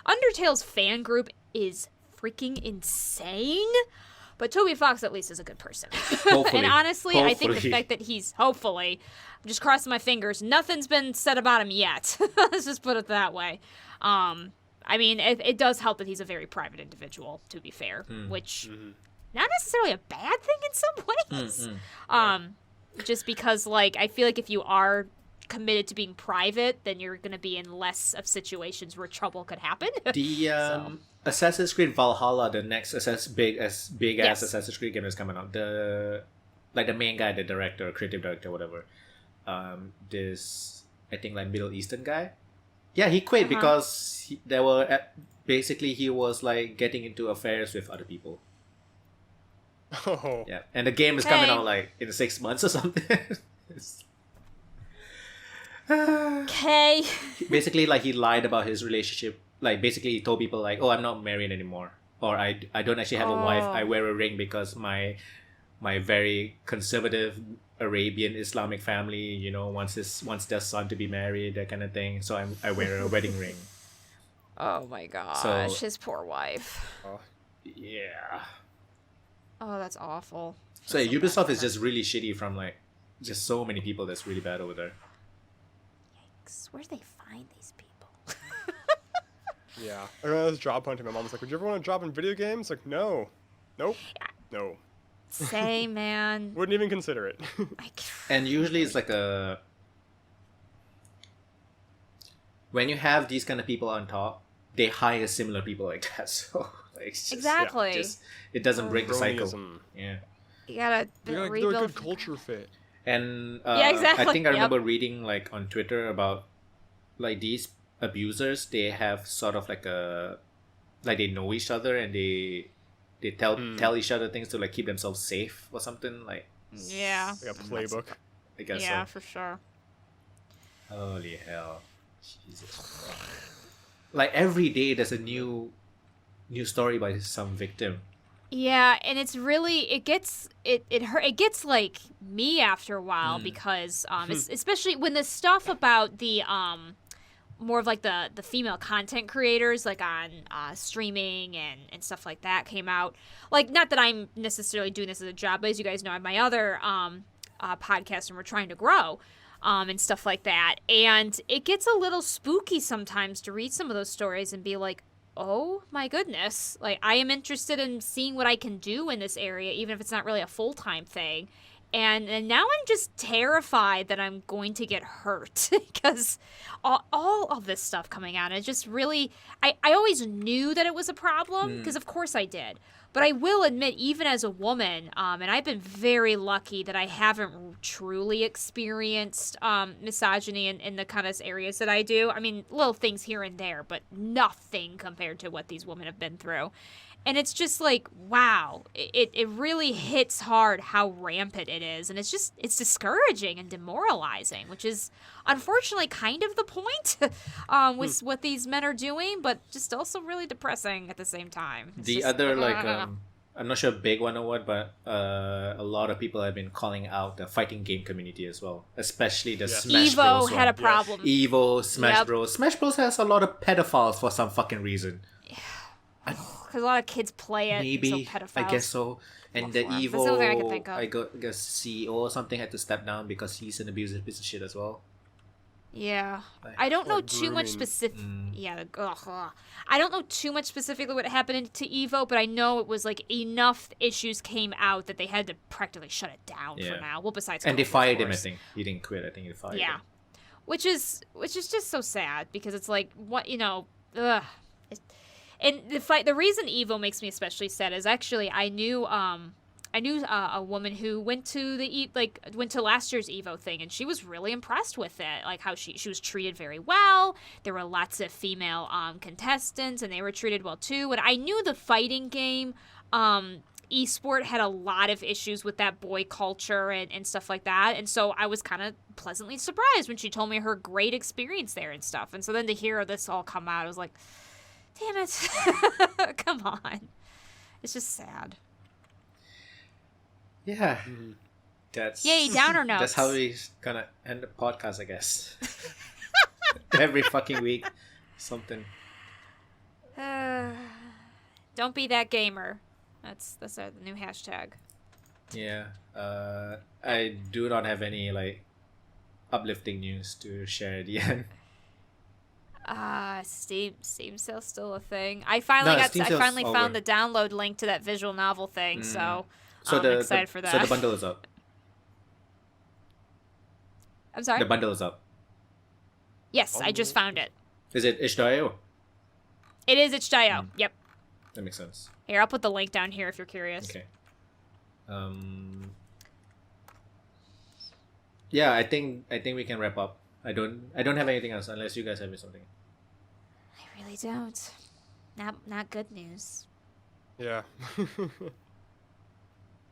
Undertale's fan group is freaking insane. But Toby Fox at least is a good person. Hopefully. And honestly, I think the Hopefully. fact that he's hopefully, I'm just crossing my fingers, nothing's been said about him yet. Let's just put it that way. I mean, it does help that he's a very private individual, to be fair, which not necessarily a bad thing in some ways. Just because, like, I feel like if you are committed to being private, then you're going to be in less of situations where trouble could happen. The Assassin's Creed Valhalla, the next big ass Yes. Assassin's Creed game is coming out. The main guy, the director, creative director, whatever. This I think like Middle Eastern guy. Yeah, he quit because he was like getting into affairs with other people. Oh. Yeah, and the game is coming Okay. out like in 6 months or something. It's- Okay. basically, like he lied about his relationship. Like basically, he told people like, "Oh, I'm not married anymore," or "I don't actually have a wife. I wear a ring because my very conservative Arabian Islamic family, wants their son to be married, that kind of thing. So I wear a wedding ring." Oh my gosh, So- his poor wife. Oh. Yeah. Oh, that's awful. So That's so Ubisoft bad is for just really shitty from like just so many people. That's really bad over there. where do they find these people? Yeah. I was job hunting. My mom was like, would you ever want a job in video games? Like, no. Nope. No. Same, man. Wouldn't even consider it. And usually it's like when you have these kind of people on top, they hire similar people like that. So like, it's just, Exactly. it doesn't break the cycle. Cronyism. Yeah. You gotta They're a rebuild. good culture fit. And Yeah, exactly. I think I Yep. remember reading like on Twitter about like these abusers. They have sort of like they know each other and they tell each other things to like keep themselves safe or something like. Yeah. Like a playbook. I guess Yeah, so. for sure. Holy hell, Jesus! Like every day, there's a new story by some victim. Yeah, and it's really it gets like me after a while because especially when the stuff about the more of like the female content creators like on streaming and stuff like that came out. Like, not that I'm necessarily doing this as a job, but as you guys know, I have my other podcast and we're trying to grow and stuff like that. And it gets a little spooky sometimes to read some of those stories and be like, oh my goodness, like I am interested in seeing what I can do in this area, even if it's not really a full-time thing. And now I'm just terrified that I'm going to get hurt because all of this stuff coming out. It just really, I always knew that it was a problem because of course I did. But I will admit, even as a woman, and I've been very lucky that I haven't truly experienced misogyny in the kind of areas that I do. I mean, little things here and there, but nothing compared to what these women have been through. And it's just like, wow, it really hits hard how rampant it is. And it's discouraging and demoralizing, which is unfortunately kind of the point with what these men are doing, but just also really depressing at the same time. It's The just, other, I'm not sure big one or what, but a lot of people have been calling out the fighting game community as well, especially the Smash Evo Bros. had a one. problem. Evo, Smash Yep. Bros. Smash Bros has a lot of pedophiles for some fucking reason. Because a lot of kids play it. Maybe, and so pedophiles. I guess so. And the That's the only thing I can think Evo, of. I guess CEO or something had to step down because he's an abusive piece of shit as well. Yeah, Like, I don't know like too much grooming. specific. Yeah, I don't know too much specifically what happened to Evo, but I know it was like enough issues came out that they had to practically shut it down Yeah. for now. Well, besides, And they COVID, of fired him, I course. think. He didn't quit, I think they fired Yeah, him. which is just so sad because it's like what ugh. And the reason Evo makes me especially sad is actually I knew a woman who went to went to last year's Evo thing, and she was really impressed with it. Like how she was treated very well. There were lots of female contestants, and they were treated well too. And I knew the fighting game esport had a lot of issues with that boy culture and stuff like that. And so I was kind of pleasantly surprised when she told me her great experience there and stuff. And so then to hear this all come out, I was like, damn it. Come on. It's just sad. Yeah. That's Yay, downer notes. That's how we gonna end the podcast, I guess. Every fucking week, something. Don't be that gamer. That's the new hashtag. Yeah. I do not have any like uplifting news to share at the end. Steam sale's still a thing. I finally Steam sale's found over. the download link to that visual novel thing, so I'm the excited for that. So the bundle is up. I'm sorry? The bundle is up. Yes, I just found it. Is it itch.io? It is itch.io. Yep. That makes sense. Here, I'll put the link down here if you're curious. Okay. Yeah, I think we can wrap up. I don't have anything else unless you guys have something. I really don't. Not good news. Yeah.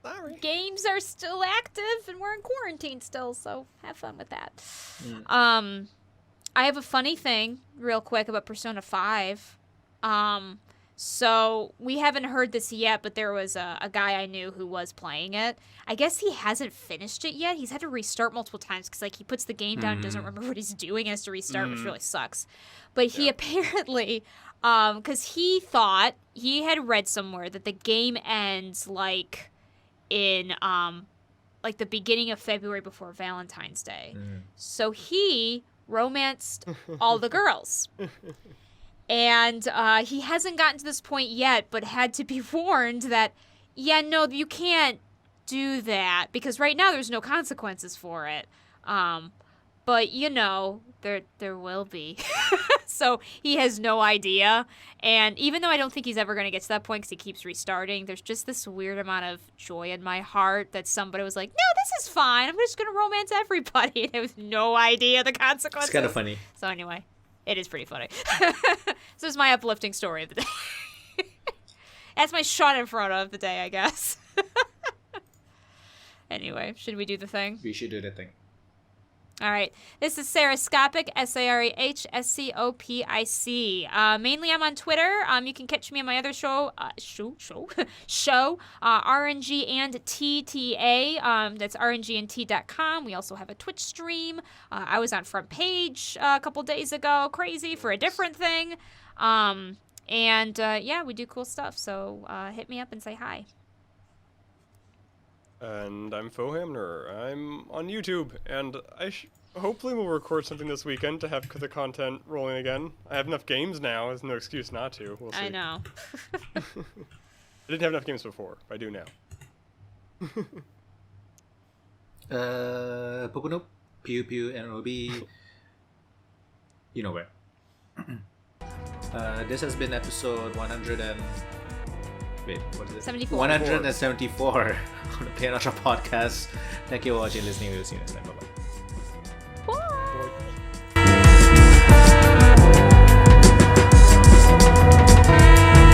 Sorry. Games are still active and we're in quarantine still, so have fun with that. I have a funny thing real quick about Persona 5. So we haven't heard this yet, but there was a guy I knew who was playing it. I guess he hasn't finished it yet. He's had to restart multiple times because he puts the game down and doesn't remember what he's doing and has to restart, which really sucks. But he apparently, because he thought he had read somewhere that the game ends in the beginning of February before Valentine's Day. So he romanced all the girls. And he hasn't gotten to this point yet, but had to be warned that, yeah, no, you can't do that, because right now there's no consequences for it. But, you know, there will be. So he has no idea. And even though I don't think he's ever going to get to that point because he keeps restarting, there's just this weird amount of joy in my heart that somebody was like, no, this is fine. I'm just going to romance everybody. And I have no idea the consequences. It's kind of funny. So anyway, it is pretty funny. So it's my uplifting story of the day. That's my shot in front of the day, I guess. Anyway, should we do the thing? We should do the thing. All right. This is Sarahscopic, Sarahscopic. Mainly, I'm on Twitter. You can catch me on my other show, RNG and TTA. That's rngandT.com. We also have a Twitch stream. I was on Front Page a couple days ago, crazy, for a different thing. Yeah, we do cool stuff. So hit me up and say hi. And I'm Foehamner. I'm on YouTube, and I hopefully will record something this weekend to have the content rolling again. I have enough games now. There's no excuse not to. We'll see. I know. I didn't have enough games before. I do now. Pupunoob, Pupunoob. You know where. This has been episode 100 and... Wait, what is it? 74. 174 on the playonultra podcast. Thank you for watching and listening. We'll see you next time. Bye-bye.